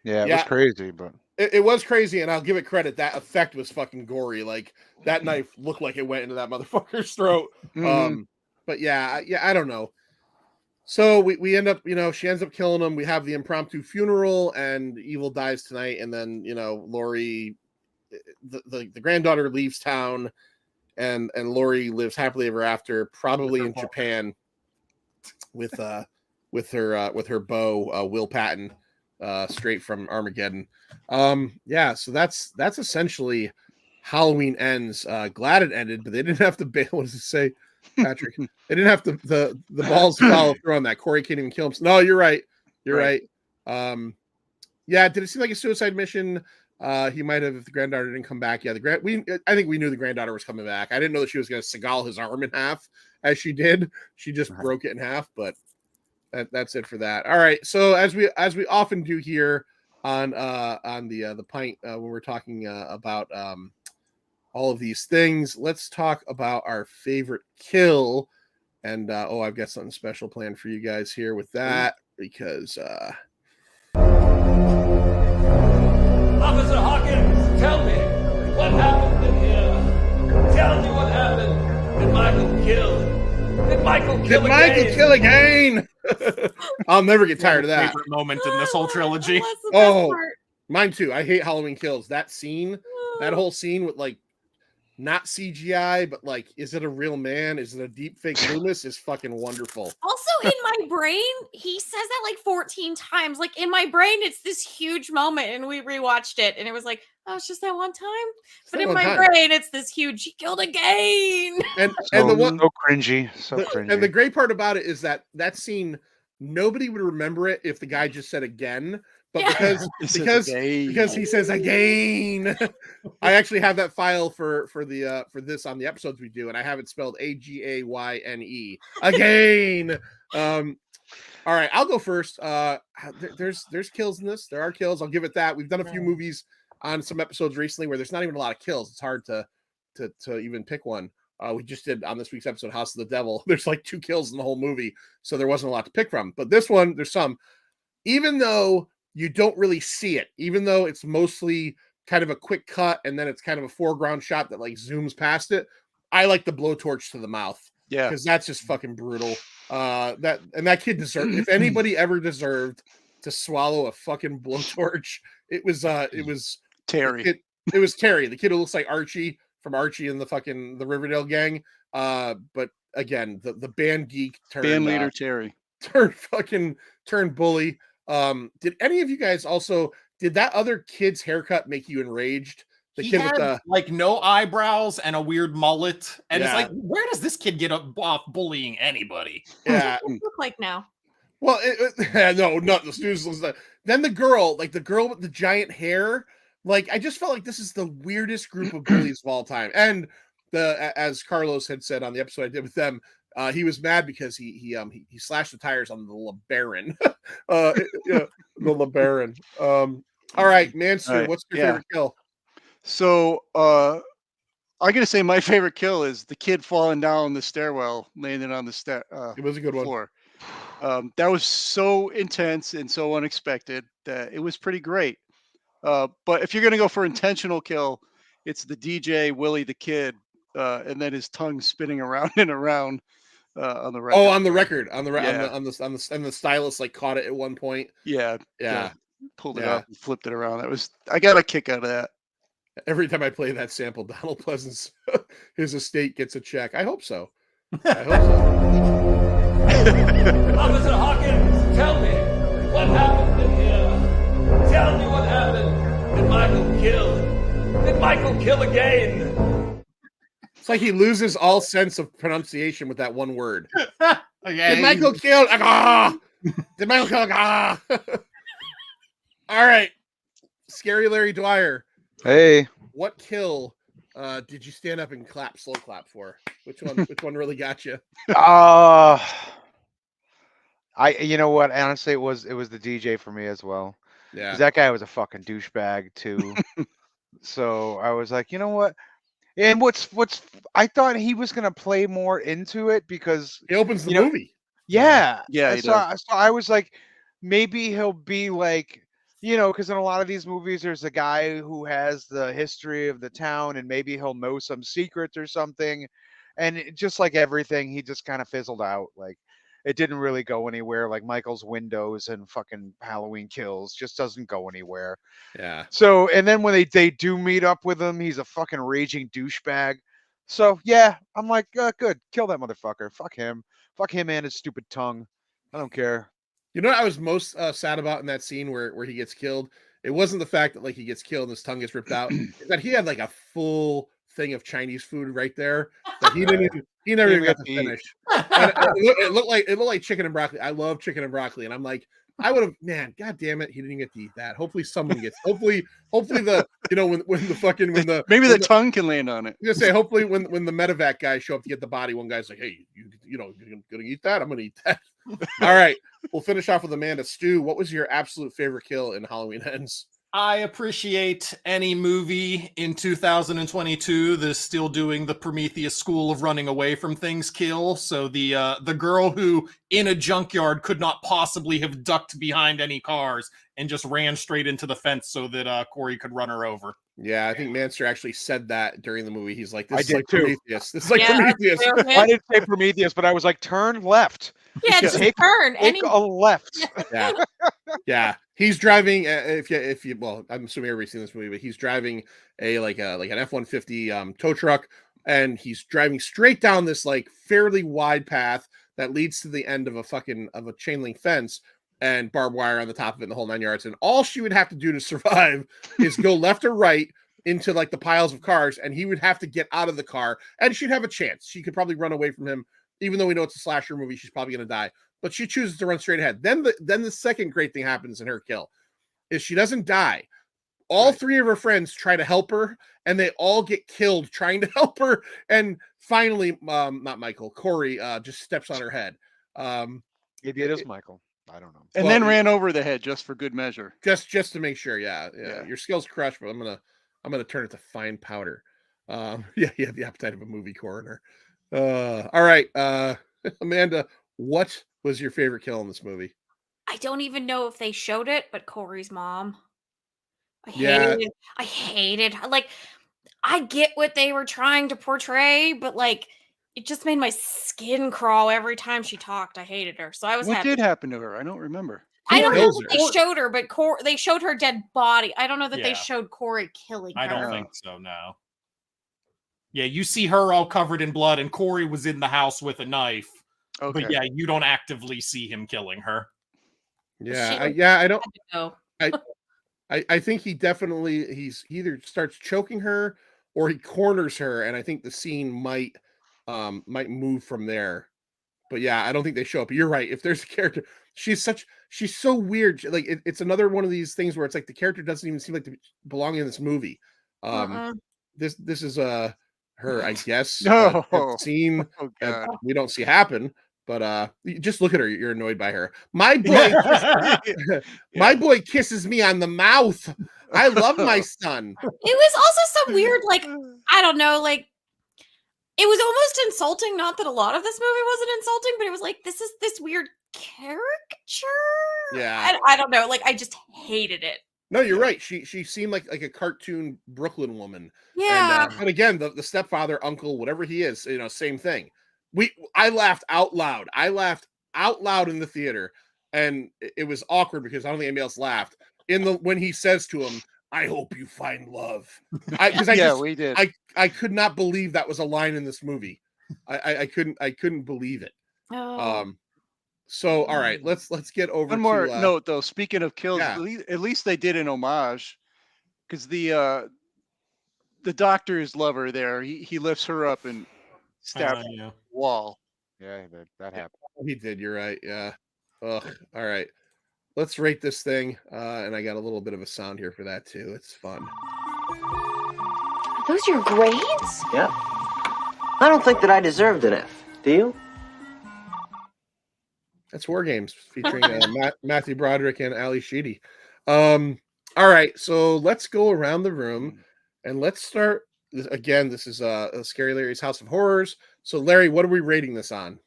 Yeah, it Yeah. was crazy, but It was crazy, and I'll give it credit. That effect was fucking gory. Like that knife looked like it went into that motherfucker's throat. Mhm. But yeah, I don't know. So we end up, she ends up killing him. We have the impromptu funeral, and Evil dies tonight, and then Lori, the granddaughter leaves town, and Lori lives happily ever after, probably in Japan, with her beau, Will Patton, straight from Armageddon. Yeah, so that's essentially Halloween ends. Glad it ended, but they didn't have to bail. What does it say, Patrick? They didn't have to the balls to follow through on that. Corey can't even kill him. No, you're right. You're right. Yeah, did it seem like a suicide mission? He might have, if the granddaughter didn't come back. Yeah, I think we knew the granddaughter was coming back. I didn't know that she was going to Seagal his arm in half as she did. She just broke it in half, but that's it for that. All right. So as we often do here on the pint, when we're talking about all of these things, let's talk about our favorite kill. And I've got something special planned for you guys here with that, because Officer Hawkins, tell me what happened in here. Tell me what happened. Did Michael kill? Did Michael kill again? I'll never get tired of that. Favorite moment in this whole trilogy. That's the best Oh, part. mine too. I hate Halloween Kills. That scene, that whole scene with like not CGI, but like, is it a real man? Is it a deep fake Loomis? Is fucking wonderful. Also, in my brain, he says that like 14 times. Like in my brain, it's this huge moment, and we rewatched it, and it was like, oh, it's just that one time. But in my brain, it's this huge. He killed again. And the one so cringy, so cringy. And the great part about it is that scene, nobody would remember it if the guy just said again. But Yeah. because he says again, I actually have that file for this on the episodes we do, and I have it spelled AGAYNE again. All right, I'll go first. There's kills in this. There are kills. I'll give it that. We've done a few movies on some episodes recently where there's not even a lot of kills. It's hard to even pick one. We just did on this week's episode, House of the Devil. There's like 2 kills in the whole movie, so there wasn't a lot to pick from. But this one, there's some. Even though you don't really see it, even though it's mostly kind of a quick cut and then it's kind of a foreground shot that like zooms past it, I like the blowtorch to the mouth. Yeah, because that's just fucking brutal. That kid deserved. If anybody ever deserved to swallow a fucking blowtorch, it was Terry. It was Terry, the kid who looks like Archie from Archie and the Riverdale gang. But again, the band geek Band leader Terry turned bully. Did any of you guys also, did that other kid's haircut make you enraged? The He kid had with the like no eyebrows and a weird mullet, and it's Yeah. like, where does this kid get off bullying anybody? yeah. What does it look like now? Well, no, not the snooze. Then the girl with the giant hair. Like, I just felt like this is the weirdest group of bullies of all time. And as Carlos had said on the episode I did with them, he was mad because he slashed the tires on the LeBaron. The LeBaron. All right, Manster, All right, what's your yeah. favorite kill? So I'm gonna say my favorite kill is the kid falling down the stairwell, landing on the It was a good one. floor. That was so intense and so unexpected that it was pretty great. But if you're gonna go for intentional kill, it's the DJ Willie the Kid, and then his tongue spinning around and around on the record. Oh, on the record, on Yeah. the stylist like caught it at one point. Yeah, Yeah. pulled it Yeah. up and flipped it around. I got a kick out of that. Every time I play that sample, Donald Pleasance, his estate gets a check. I hope so. I hope so. Officer Hawkins, tell me what happened in here. Tell me what happened. Did Michael kill? Did Michael kill again? It's like he loses all sense of pronunciation with that one word. Okay. Did Michael kill? Did Michael kill? All right. Scary Larry Dwyer. Hey, What kill did you stand up and slow clap for? Which one really got you? you know what? Honestly, it was the DJ for me as well. Yeah. 'Cause that guy was a fucking douchebag too. So I was like, you know what? And I thought he was gonna play more into it because He opens the You know- movie. Yeah. Yeah, he So, does. so I was like, maybe he'll be like, because in a lot of these movies, there's a guy who has the history of the town, and maybe he'll know some secrets or something. And just like everything, he just kind of fizzled out. Like, it didn't really go anywhere. Like Michael's Windows and fucking Halloween Kills just doesn't go anywhere. Yeah. So, and then when they do meet up with him, he's a fucking raging douchebag. So yeah, I'm like, good, kill that motherfucker. Fuck him and his stupid tongue. I don't care. You know what I was most sad about in that scene where he gets killed? It wasn't the fact that like he gets killed and his tongue gets ripped out. It's that he had like a full thing of Chinese food right there that he never even got to finish. And it looked like chicken and broccoli. I love chicken and broccoli, and I'm like, I would have, man, god damn it, he didn't get to eat that. Hopefully someone gets. Hopefully the when the fucking when the Maybe when the tongue can land on it. I'm gonna say hopefully when the medevac guys show up to get the body, one guy's like, hey, you're gonna eat that? I'm gonna eat that. All right, we'll finish off with Amanda. Stu, what was your absolute favorite kill in Halloween Ends? I appreciate any movie in 2022 that's still doing the Prometheus school of running away from things kill. So the girl who in a junkyard could not possibly have ducked behind any cars and just ran straight into the fence so that Corey could run her over. Yeah, I think Manster actually said that during the movie. He's like, I "This is did like too. Prometheus. This is like Yeah, Prometheus." I didn't say Prometheus, but I was like, turn left. Yeah, just Take- turn. Take a left. Yeah, yeah. He's driving. If you, well, I'm assuming everybody's seen this movie, but he's driving like an F-150 tow truck, and he's driving straight down this like fairly wide path that leads to the end of a chain link fence and barbed wire on the top of it, and the whole 9 yards. And all she would have to do to survive is go left or right into like the piles of cars, and he would have to get out of the car, and she'd have a chance. She could probably run away from him, even though we know it's a slasher movie. She's probably going to die, but she chooses to run straight ahead. Then the second great thing happens in her kill is she doesn't die. All three of her friends try to help her, and they all get killed trying to help her. And finally, not Michael, Corey just steps on her head. Maybe it is Michael. I don't know. And Well, then ran over the head just for good measure. Just to make sure. Yeah. Yeah. Your skills crushed, but I'm gonna turn it to fine powder. Yeah, you have the appetite of a movie coroner. All right, Amanda, what was your favorite kill in this movie? I don't even know if they showed it, but Corey's mom. Yeah. I hated like I get what they were trying to portray, but like it just made my skin crawl every time she talked. I hated her. So I was What happy. did happen to her? I don't remember. I don't know kills that her. they showed her, but they showed her dead body. I don't know that Yeah. they showed Corey killing her. I don't think so, no. Yeah, you see her all covered in blood, and Corey was in the house with a knife. Okay. But yeah, you don't actively see him killing her. Yeah, She- I don't. No. I think he either starts choking her or he corners her, and I think the scene might move from there. But yeah, I don't think they show up. You're right. If there's a character, she's so weird. Like it's another one of these things where it's like the character doesn't even seem like to belong in this movie. Uh-uh. This is her, I guess. No. Scene Oh that god. we don't see happen. But you just look at her. You're annoyed by her. My boy, my boy kisses me on the mouth. I love my son. It was also some weird, like, I don't know, like it was almost insulting. Not that a lot of this movie wasn't insulting, but it was like, this is this weird caricature. Yeah. I don't know. Like, I just hated it. No, you're right. She seemed like a cartoon Brooklyn woman. Yeah. And, but again, the stepfather, uncle, whatever he is, same thing. I laughed out loud. I laughed out loud in the theater, and it was awkward because I don't think anybody else laughed. When he says to him, "I hope you find love," We did. I could not believe that was a line in this movie. I couldn't believe it. Oh. So all right, let's get over One more to, note though. Speaking of kills, yeah. at least they did an homage, because the doctor's lover there, he lifts her up and stabs her Yeah. in the wall. Yeah, that happened. He did. You're right. Yeah. Ugh. All right. Let's rate this thing. And I got a little bit of a sound here for that too. It's fun. Are those your grades? Yeah. I don't think that I deserved an F. Do you? That's War Games featuring Matthew Broderick and Ali Sheedy. All right. So let's go around the room and let's start. Again, this is Scary Larry's House of Horrors. So Larry, what are we rating this on?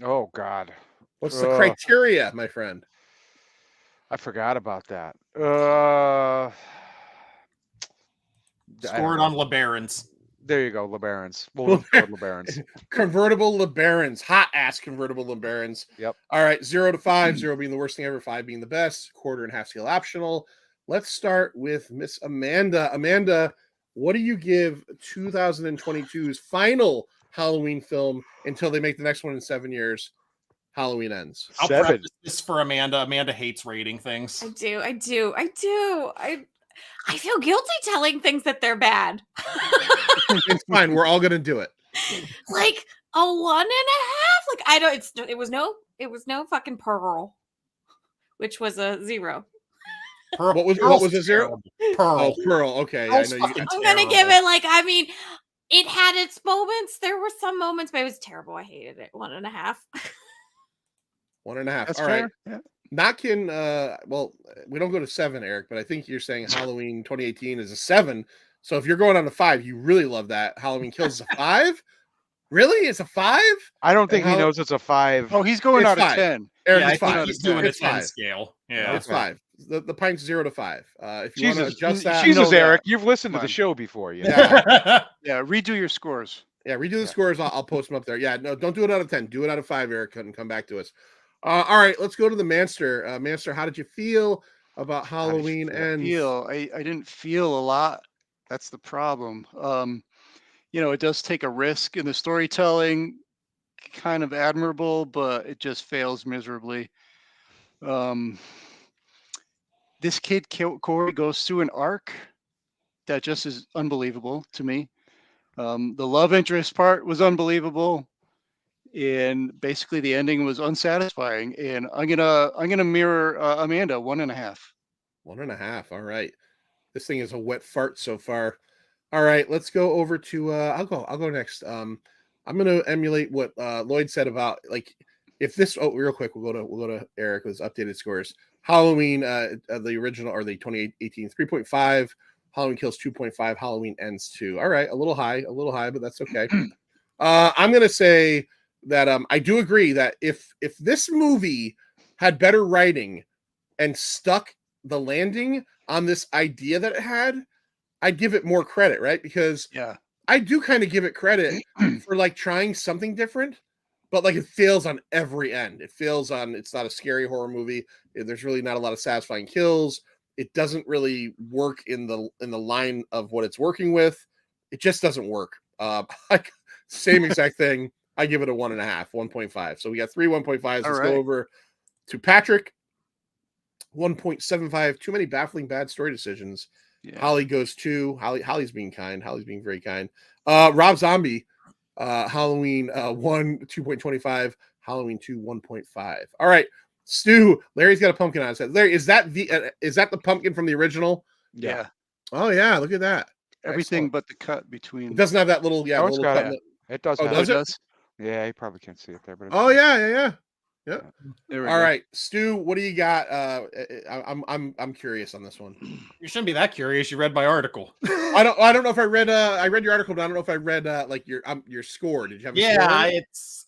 Oh God. What's the Ugh. criteria, my friend? I forgot about that. I Score it don't on know. LeBaron's. There you go, LeBaron's. We'll just go with LeBaron's. Convertible LeBarons, hot ass convertible LeBarons. Yep. All right, 0 to 5, 0 being the worst thing ever, 5 being the best, quarter and half scale optional. Let's start with Miss Amanda. Amanda, what do you give 2022's final Halloween film until they make the next one in 7 years? Halloween Ends. I'll 7. preface this for Amanda. Amanda hates rating things. I do. I feel guilty telling things that they're bad. It's fine. We're all gonna do it. Like a 1.5. Like I don't. It was no fucking Pearl, which was a 0. Pearl, What was Pearl's a 0? Pearl. Oh, Pearl. Okay, I Pearl's know you. fucking I'm gonna give terrible. it like I mean, it had its moments. There were some moments, but it was terrible. I hated it. 1.5. 1.5. That's All fair. right. Yeah. Knocking. Well, we don't go to 7, Eric, but I think you're saying Halloween 2018 is a 7. So if you're going on a 5, you really love that. Halloween Kills is a 5. Really? It's a 5? I don't think he how- knows it's a 5. Oh, he's going It's out of 5. 10. Eric, Yeah, I it's think 5. he's doing a It's 10 5. scale. Yeah. It's 5. The pint's 0 to 5. If you want Jesus, to adjust that, Jesus, know that. Eric, you've listened to Come the on. show before. You know? Yeah. Yeah, redo your scores. Yeah, redo the scores. I'll post them up there. Yeah, no, don't do it out of 10. Do it out of 5, Eric, and come back to us. All right, let's go to the Manster. Manster, how did you feel about Halloween Ends? I didn't feel a lot. That's the problem. It does take a risk in the storytelling, kind of admirable, but it just fails miserably. This kid Corey goes through an arc that just is unbelievable to me. The love interest part was unbelievable, and basically the ending was unsatisfying. And I'm gonna mirror Amanda 1.5. 1.5. All right. This thing is a wet fart so far. All right, let's go over to I'll go next. I'm gonna emulate what Lloyd said about like if this real quick, we'll go to Eric with his updated scores. Halloween, the original or the 2018 3.5, Halloween Kills 2.5, Halloween Ends 2. All right, a little high, but that's okay. I'm gonna say that I do agree that if this movie had better writing and stuck the landing on this idea that it had, I'd give it more credit, right? Because Yeah. I do kind of give it credit for like trying something different, but like it fails on every end. It fails on it's not a scary horror movie. There's really not a lot of satisfying kills. It doesn't really work in the line of what it's working with. It just doesn't work. Same exact thing. I give it a 1.5, 1.5. So we got 3 1.5s. Let's right. go over to Patrick. 1.75. Too many baffling bad story decisions. Yeah. Holly goes 2. Holly's being kind. Holly's being very kind. Rob Zombie, Halloween 1, 2.25. Halloween 2, 1.5. All right, Stu. Larry's got a pumpkin on his head. Larry, is that the pumpkin from the original? Yeah. Oh yeah, look at that. Everything Excellent. but the cut between. It doesn't have that little Oh, it's little got cut. it. It does. Oh, have does it. it? Yeah, you probably can't see it there, but it's Oh yeah. There we All go. right, Stu, what do you got? I'm curious on this one. You shouldn't be that curious. You read my article. I don't know if I read your article, but I don't know if I read like your score. Did you have a score? Yeah, it's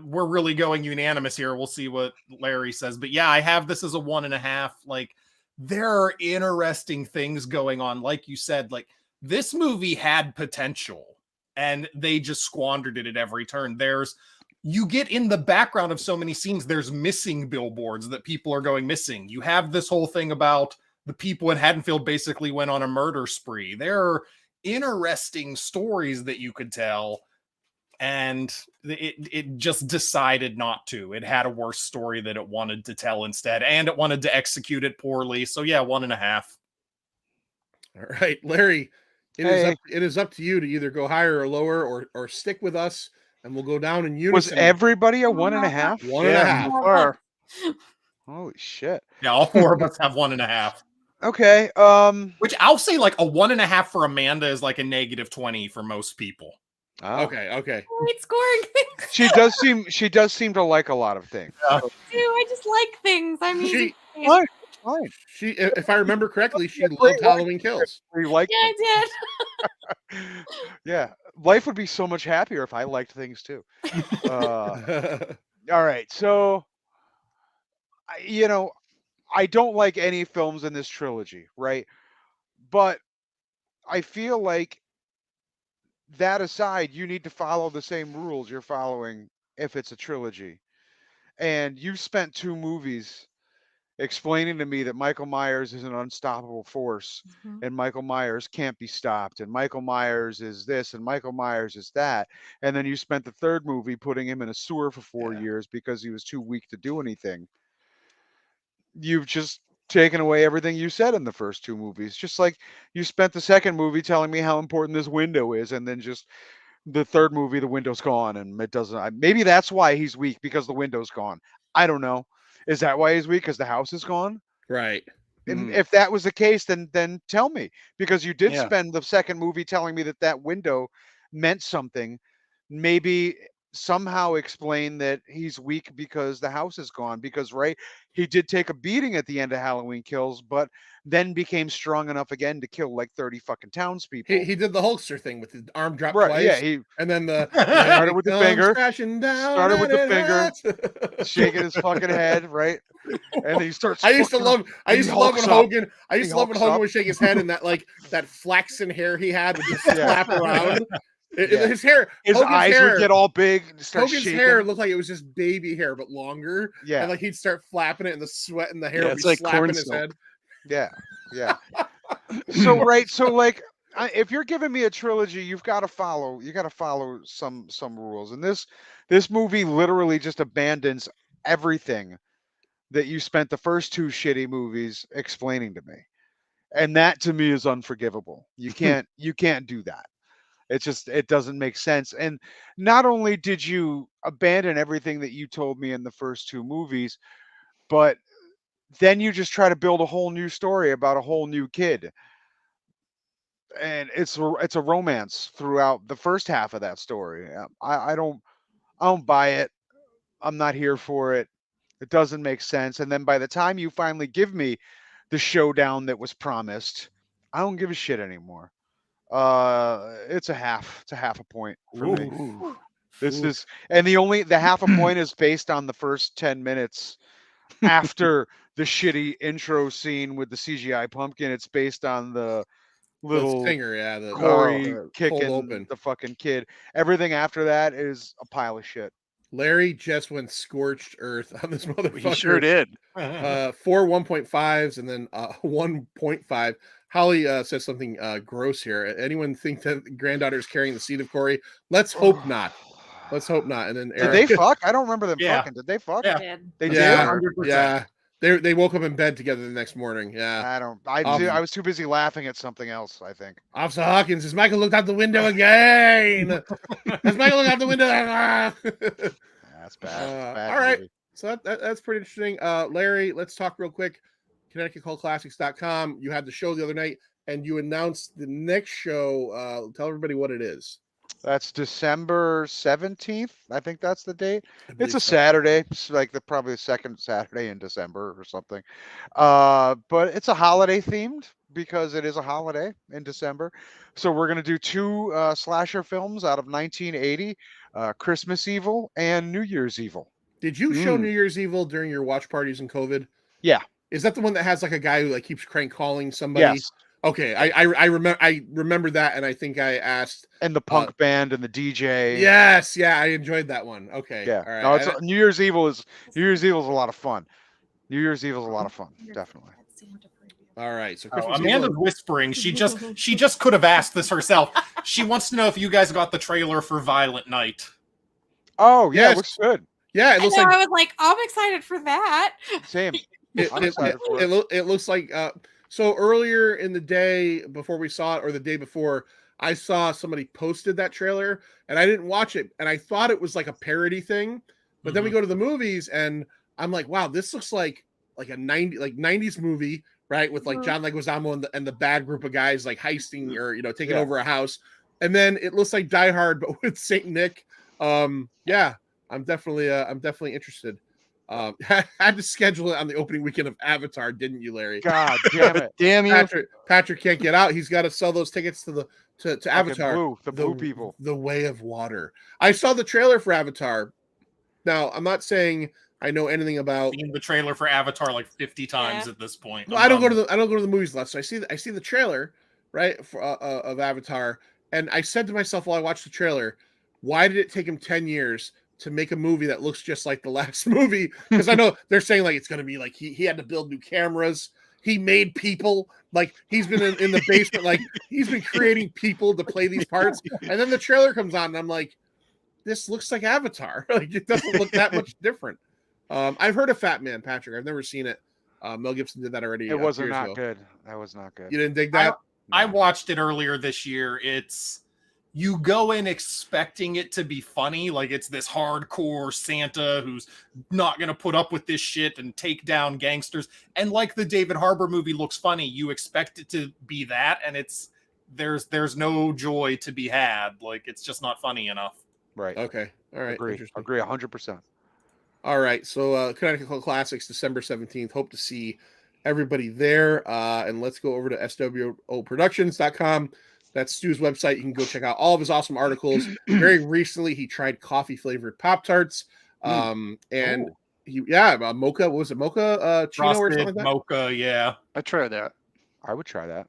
we're really going unanimous here. We'll see what Larry says, but yeah, I have this as a 1.5. Like there are interesting things going on. Like you said, like this movie had potential and they just squandered it at every turn. You get in the background of so many scenes, there's missing billboards that people are going missing. You have this whole thing about the people in Haddonfield basically went on a murder spree. There are interesting stories that you could tell, and it just decided not to. It had a worse story that it wanted to tell instead, and it wanted to execute it poorly. So yeah, 1.5. All right, Larry, it is up to you to either go higher or lower or stick with us. And we'll go down in unison. Was everybody a 1.5? 1.5. So far. Holy shit. Yeah, all 4 of us have 1.5. Okay. Which I'll say like a 1.5 for Amanda is like a -20 for most people. Okay. Great scoring things. She does seem to like a lot of things. I just like things. I mean, Fine. She, if I remember correctly, she loved Halloween Kills. We like yeah, I did. Yeah. Life would be so much happier if I liked things too. All right. So, you know, I don't like any films in this trilogy, right? But I feel like that aside, you need to follow the same rules you're following if it's a trilogy. And you spent 2 movies explaining to me that Michael Myers is an unstoppable force Mhm. and Michael Myers can't be stopped and Michael Myers is this and Michael Myers is that. And then you spent the 3rd movie putting him in a sewer for 4 Yeah. years because he was too weak to do anything. You've just taken away everything you said in the first 2 movies. Just like you spent the 2nd movie telling me how important this window is, and then just the 3rd movie, the window's gone, and it doesn't. Maybe that's why he's weak, because the window's gone. I don't know. Is that why he's weak? Because the house is gone? Right. And Mm. if that was the case, then tell me, because you did Yeah. spend the 2nd movie telling me that that window meant something. Maybe somehow explain that he's weak because the house is gone. Because right, he did take a beating at the end of Halloween Kills, but then became strong enough again to kill like 30 fucking townspeople. He did the Hulkster thing with his arm dropped Right? twice. Yeah, he And then the started with the finger, crashing down. started with the and it finger, hurts. shaking his fucking head, right? And then he starts. I used to fucking- love. I and used he to love when hulks up. Hogan. I used He to love when hulks Hogan up. would shake his head and that flaxen hair he had would just Yeah. flap around. Yeah. His hair, His Hogan's eyes hair, would get all big and start Hogan's shaking. hair looked like it was just baby hair but longer. Yeah. And like he'd start flapping it, and the sweat and the hair Yeah, would it's be like slapping corn his silk. head. Yeah, yeah. So right, so like, if you're giving me a trilogy, you've got to follow. You got to follow some rules. And this movie literally just abandons everything that you spent the first 2 shitty movies explaining to me, and that to me is unforgivable. You can't do that. It doesn't make sense. And not only did you abandon everything that you told me in the first 2 movies, but then you just try to build a whole new story about a whole new kid. And it's a romance throughout the first half of that story. I don't buy it. I'm not here for it. It doesn't make sense. And then by the time you finally give me the showdown that was promised, I don't give a shit anymore. It's a half a point for me. Ooh. This is, and the half a point is based on the first 10 minutes after the shitty intro scene with the CGI pumpkin. It's based on the little stinger, yeah, the Corey cold kicking open. the fucking kid. Everything after that is a pile of shit. Larry just went scorched earth on this motherfucker. He sure did. 4 1.5s and then 1.5. Holly says something gross here. Anyone think that the granddaughter's carrying the seed of Corey? Let's hope not. Let's hope not. And then Did Eric, they fuck? I don't remember them Yeah. fucking. Did they fuck? Yeah. Did. They yeah, did. 100%. yeah. They woke up in bed together the next morning. Yeah. I was too busy laughing at something else, I think. Officer Hawkins, has Michael looked out the window again? Has Michael looked out the window? That's bad. Bad all right. movie. So that's pretty interesting. Larry, let's talk real quick. ConnecticutCultClassics.com. You had the show the other night, and you announced the next show. Tell everybody what it is. That's December 17th. I think that's the date. I It's believe a so. Saturday. It's like probably the second Saturday in December or something. But it's a holiday themed because it is a holiday in December. So we're going to do 2 slasher films out of 1980, Christmas Evil and New Year's Evil. Did you show Mm. New Year's Evil during your watch parties in COVID? Yeah. Is that the one that has like a guy who like keeps crank calling somebody? Yes. Okay, I remember that, and I think I asked. And the punk band and the DJ. Yes, yeah, I enjoyed that one. Okay, Yeah. all right. No, it's New Year's Evil is a lot of fun. New Year's Evil is a lot of fun, definitely. all right. So Oh, Christmas Amanda's Evil. whispering. She just could have asked this herself. She wants to know if you guys got the trailer for Violent Night. Oh yeah, Yes. it looks good. Yeah, it I looks know, like I was like, I'm excited for that. Same. it, I'm it, excited for it, it looks like so earlier in the day before we saw it, or the day before, I saw somebody posted that trailer, and I didn't watch it, and I thought it was like a parody thing, but then we go to the movies, and I'm like, wow, this looks like a 90s movie, right, with like Mhm. John Leguizamo and the bad group of guys like heisting or taking Yeah. over a house, and then it looks like Die Hard but with Saint Nick. Yeah, I'm definitely interested. Had to schedule it on the opening weekend of Avatar, didn't you, Larry? God damn it. Damn you. Patrick can't get out. He's got to sell those tickets to Fucking Avatar. Blue, the blue people. The Way of Water. I saw the trailer for Avatar, Now, I'm not saying I know anything about. Seen the trailer for Avatar like 50 times Yeah. at this point. Well, I don't go to the movies a lot, so I see the trailer, right, for, of Avatar, and I said to myself while I watched the trailer, why did it take him 10 years to make a movie that looks just like the last movie? Because I know they're saying like it's going to be like he had to build new cameras. He made people, like he's been in the basement, like he's been creating people to play these parts. And then the trailer comes on, and I'm like, this looks like Avatar. Like it doesn't look that much different. I've heard of Fat Man, Patrick. I've never seen it. Mel Gibson did that already. It was years not ago. good. That was not good. You didn't dig that? I watched it earlier this year. You go in expecting it to be funny, like it's this hardcore Santa who's not going to put up with this shit and take down gangsters. And like the David Harbour movie looks funny, you expect it to be that, and there's no joy to be had. Like it's just not funny enough. Right. Okay. All right. Agree. Interesting. Agree 100%. All right. So Connecticut Classics, December 17th. Hope to see everybody there. And let's go over to swoproductions.com. That's Stu's website. You can go check out all of his awesome articles. Very recently, he tried coffee flavored Pop-Tarts. And mocha, what was it? Mocha chino or something like that? Mocha, yeah. I tried that. I would try that.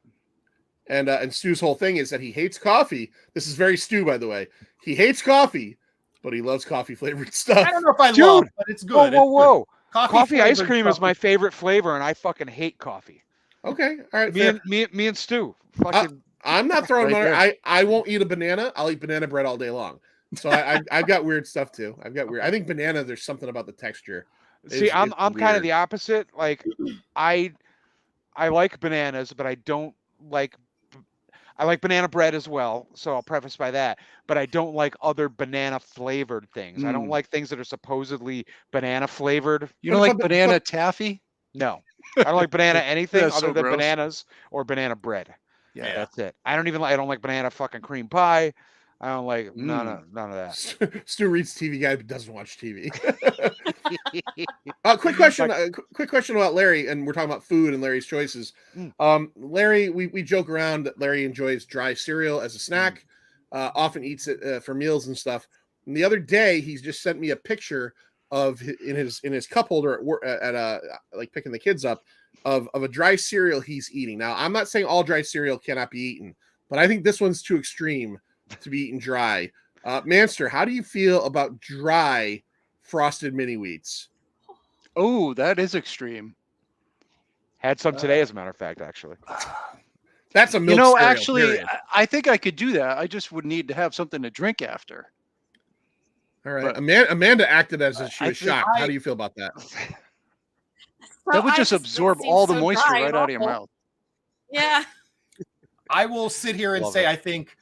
And Stu's whole thing is that he hates coffee. This is very Stu, by the way. He hates coffee, but he loves coffee flavored stuff. I don't know if I Dude, love, but it's good. Whoa. It's Coffee ice flavored cream is stuff my favorite flavor, and I fucking hate coffee. Okay. All right. Me and Stu. Fucking I'm not throwing Right money. I won't eat a banana. I'll eat banana bread all day long. So I've got weird stuff too. I think banana. There's something about the texture. See, I'm kind weird. of the opposite. Like, I like bananas, but I don't like. I like banana bread as well, so I'll preface by that. But I don't like other banana flavored things. I don't like things that are supposedly banana flavored. You don't like banana taffy? No, I don't like banana anything That's other so than gross. bananas or banana bread. Yeah. That's it. I don't like banana fucking cream pie. I don't like none of that. Stu reads TV Guide but doesn't watch TV. Quick question about Larry, and we're talking about food and Larry's choices. Larry, we joke around that Larry enjoys dry cereal as a snack, often eats it for meals and stuff. And the other day, he's just sent me a picture of in his cup holder at like picking the kids up of a dry cereal he's eating. Now, I'm not saying all dry cereal cannot be eaten, but I think this one's too extreme to be eaten dry. Manster, how do you feel about dry frosted mini wheats? Oh, that is extreme. Had some today, as a matter of fact, actually. That's a milk cereal, actually, period. I think I could do that. I just would need to have something to drink after. All right. but- Amanda acted as if she I was think shocked. How do you feel about that? That would I just that absorb seems all the so moisture dry right and out of your awful. mouth. Yeah. I will sit here and Love say it. I think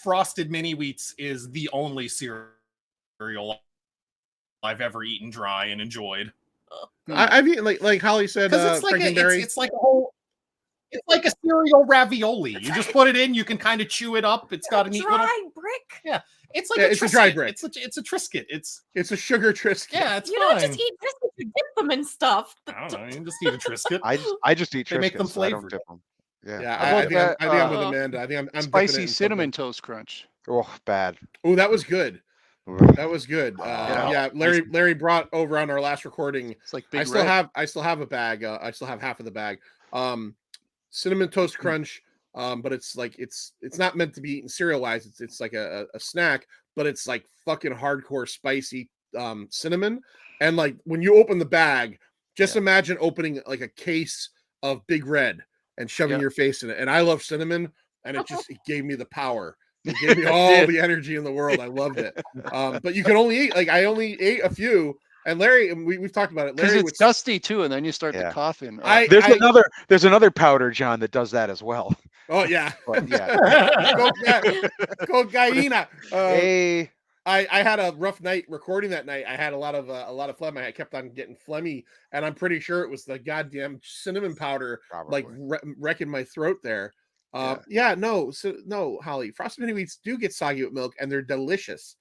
frosted mini wheats is the only cereal I've ever eaten dry and enjoyed. I've eaten like Holly said, Because it's like a cereal ravioli. You just put it in, you can kind of chew it up. It's got a neat little. Dry brick. Yeah, it's like it's a dry Triscuit. brick. It's a Triscuit. It's a sugar Triscuit. Yeah, it's You fine. don't just eat biscuits, you dip them in stuff. I don't know. You can just eat a Triscuit. I just eat They make them Triscuits, so I don't flavored. dip them. Yeah. Yeah, How I about think I'm that, with Amanda. I think I'm dipping it Spicy in cinnamon toast crunch. Oh, bad. Oh, that was good. Ugh. That was good. Yeah. Yeah, Larry brought over on our last recording. It's like big I still red. have a bag. I still have half of the bag. Cinnamon toast crunch. But it's like it's not meant to be eaten cereal wise. It's like a snack, but it's like fucking hardcore spicy cinnamon. And like when you open the bag, just imagine opening like a case of Big Red and shoving your face in it. And I love cinnamon, and it gave me the power. It gave me all the energy in the world. I loved it. But you can only eat I only ate a few. And Larry, and we've talked about it. Because Larry it's dusty too, and then you start Yeah. to cough in. There's another powder, John, that does that as well. Oh yeah. But yeah. Cocaina. Hey. I had a rough night recording that night. I had a lot of phlegm. I kept on getting phlegmy, and I'm pretty sure it was the goddamn cinnamon powder like wrecking my throat there. No, Holly. Frosted mini wheats do get soggy with milk, and they're delicious.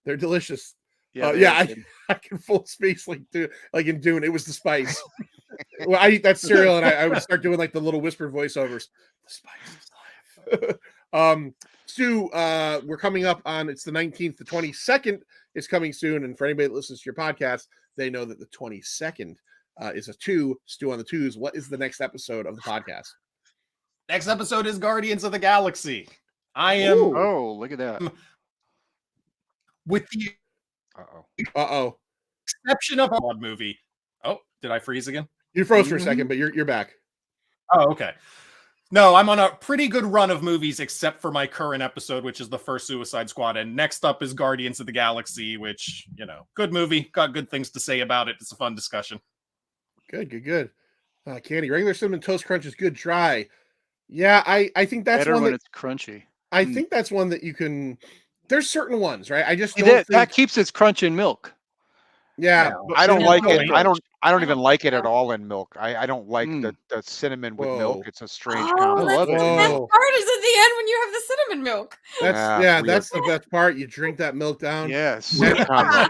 They're delicious. I can full space like in Dune. It was the spice. Well, I eat that cereal, and I would start doing like the little whispered voiceovers. The spice is life. Stu, we're coming up on, it's the 19th, the 22nd is coming soon. And for anybody that listens to your podcast, they know that the 22nd is a 2, Stu on the 2s. What is the next episode of the podcast? Next episode is Guardians of the Galaxy. I am Ooh. Oh, look at that. with the Uh-oh. exception of a movie. Oh, did I freeze again? You froze for a second, but you're back. Oh, okay. No, I'm on a pretty good run of movies, except for my current episode, which is the first Suicide Squad. And next up is Guardians of the Galaxy, which, good movie. Got good things to say about it. It's a fun discussion. Good. Candy, regular Cinnamon Toast Crunch is good dry. Yeah, I think that's Better one when that, it's crunchy. I think that's one that you can, there's certain ones, right? I just See, don't that think, keeps its crunch in milk. yeah. No, but I don't then- like no, it. no. I don't even like it at all in milk. I don't like Mm. the cinnamon with Whoa. milk. It's a strange Oh, combo. that's love the it. best Whoa. part is at the end when you have the cinnamon milk. That's Yeah, that's the best part. You drink that milk down. Yes. Weird combo.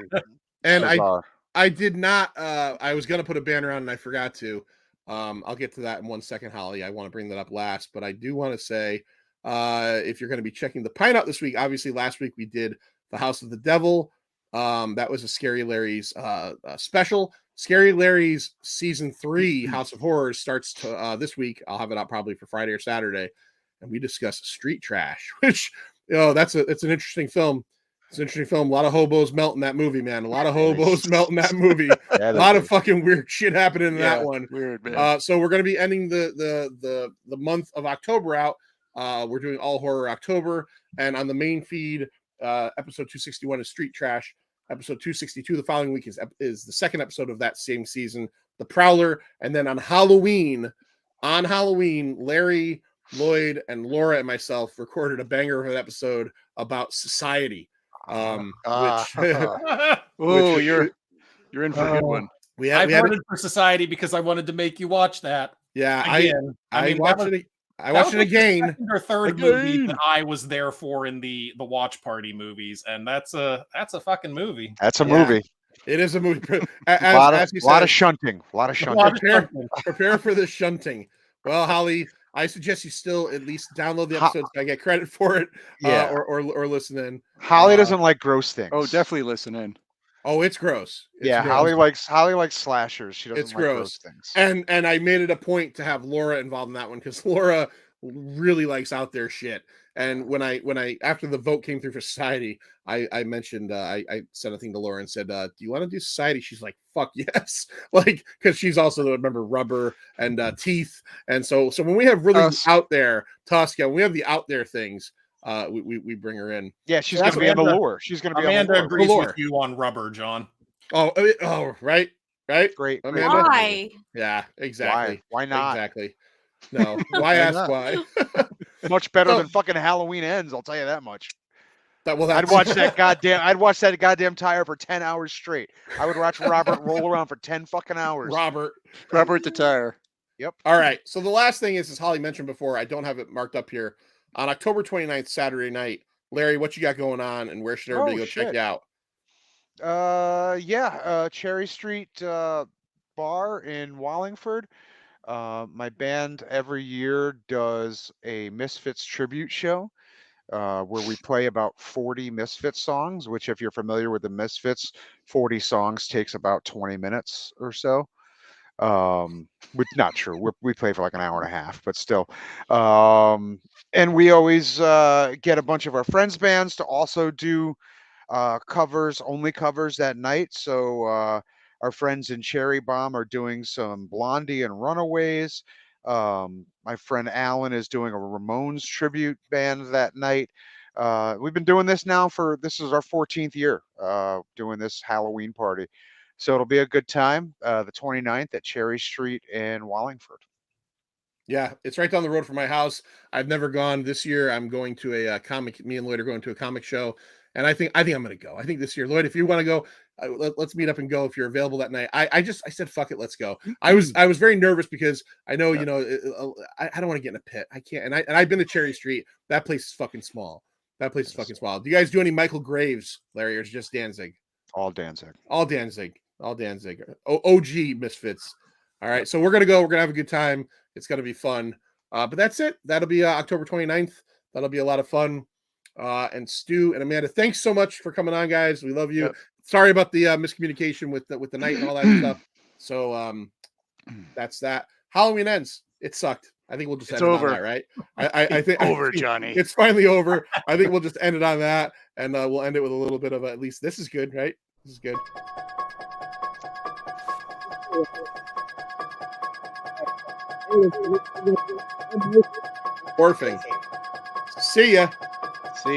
And Bizarre. I did not I was gonna put a banner on and I forgot to. I'll get to that in 1 second, Holly. I want to bring that up last, but I do want to say if you're going to be checking the Pine Out this week, obviously last week we did The House of the Devil. That was a Scary Larry's special. Scary Larry's season 3 House of Horrors starts to, this week. I'll have it out probably for Friday or Saturday, and we discuss Street Trash, which it's an interesting film. It's an interesting film. A lot of hobos melt in that movie, man. A lot of hobos melt in that movie. Yeah, A lot of fucking weird shit happening in that Yeah, one. Weird, man. So we're going to be ending the month of October out. We're doing all horror October, and on the main feed, episode 261 is Street Trash. Episode 262 the following week is the second episode of that same season, The Prowler, and then on Halloween, Larry, Lloyd, and Laura and myself recorded a banger of an episode about Society. Which Oh, which- you're in for a good one. we I had voted for Society because I wanted to make you watch that yeah, again. I mean, watched that was- it. I that watched was it like the again. second or third movie Again. that I was there for in the watch party movies, and that's a fucking movie. That's a Yeah. movie. It is a movie. A lot As of, you lot said, of shunting. A lot of A shunting. lot of Prepare- something. prepare for the shunting. Well, Holly, I suggest you still at least download the Ho- episodes. I get credit for it, Yeah. or listen in. Holly doesn't like gross things. Oh, definitely listen in. Oh, it's gross. It's Yeah, gross. Holly likes slashers. She doesn't It's like gross things. And I made it a point to have Laura involved in that one because Laura really likes out there shit. And when I after the vote came through for Society, I mentioned I sent a thing to Laura and said, "Do you want to do Society?" She's like, "Fuck yes!" Like because she's also remember Rubber and Teeth, and so when we have really Tusk. out there Tusk, when we have the out there things, we bring her in. Yeah, she's That's gonna be on the Amanda- lure. She's gonna be on Amanda the lure. agrees Galore. with you on Rubber, John. Oh, right. Great. great Amanda? movie. Why? Yeah, exactly. Why not? Exactly. No, why ask not? why? Much better So- than fucking Halloween Ends. I'll tell you that much. I'd I'd watch that goddamn tire for 10 hours straight. I would watch Robert roll around for 10 fucking hours. Robert. Robert the Tire. All right. So the last thing is, as Holly mentioned before, I don't have it marked up here. On October 29th, Saturday night, Larry, what you got going on and where should everybody Oh, go check shit. you out? Cherry Street bar in Wallingford. My band every year does a Misfits tribute show where we play about 40 Misfits songs, which if you're familiar with the Misfits, 40 songs takes about 20 minutes or so. Not true. We play for like an hour and a half, but still. And we always get a bunch of our friends' bands to also do only covers that night. So our friends in Cherry Bomb are doing some Blondie and Runaways. My friend Alan is doing a Ramones tribute band that night. We've been doing this now this is our 14th year doing this Halloween party. So it'll be a good time. The 29th at Cherry Street in Wallingford. Yeah, it's right down the road from my house. I've never gone. This year, I'm going to a comic. Me and Lloyd are going to a comic show, and I think I'm going to go. I think this year, Lloyd, if you want to go, let's meet up and go if you're available that night. I said fuck it, let's go. I was very nervous because I know I don't want to get in a pit. I can't, and I've been to Cherry Street. That place is fucking small. That place is fucking small. Do you guys do any Michael Graves, Larry, or is it just Danzig? All Danzig. All Danzig. OG Misfits. All right, so we're gonna go. We're gonna have a good time. It's gonna be fun. But that's it. That'll be October 29th. That'll be a lot of fun. And Stu and Amanda, thanks so much for coming on, guys. We love you. Yep. Sorry about the miscommunication with the night and all that stuff. So that's that. Halloween ends. It sucked. I think we'll just It's end over. it on that, right? I think Over, I think Johnny. It's finally over. I think we'll just end it on that, and we'll end it with a little bit of at least this is good, right? This is good. Morphing. See ya.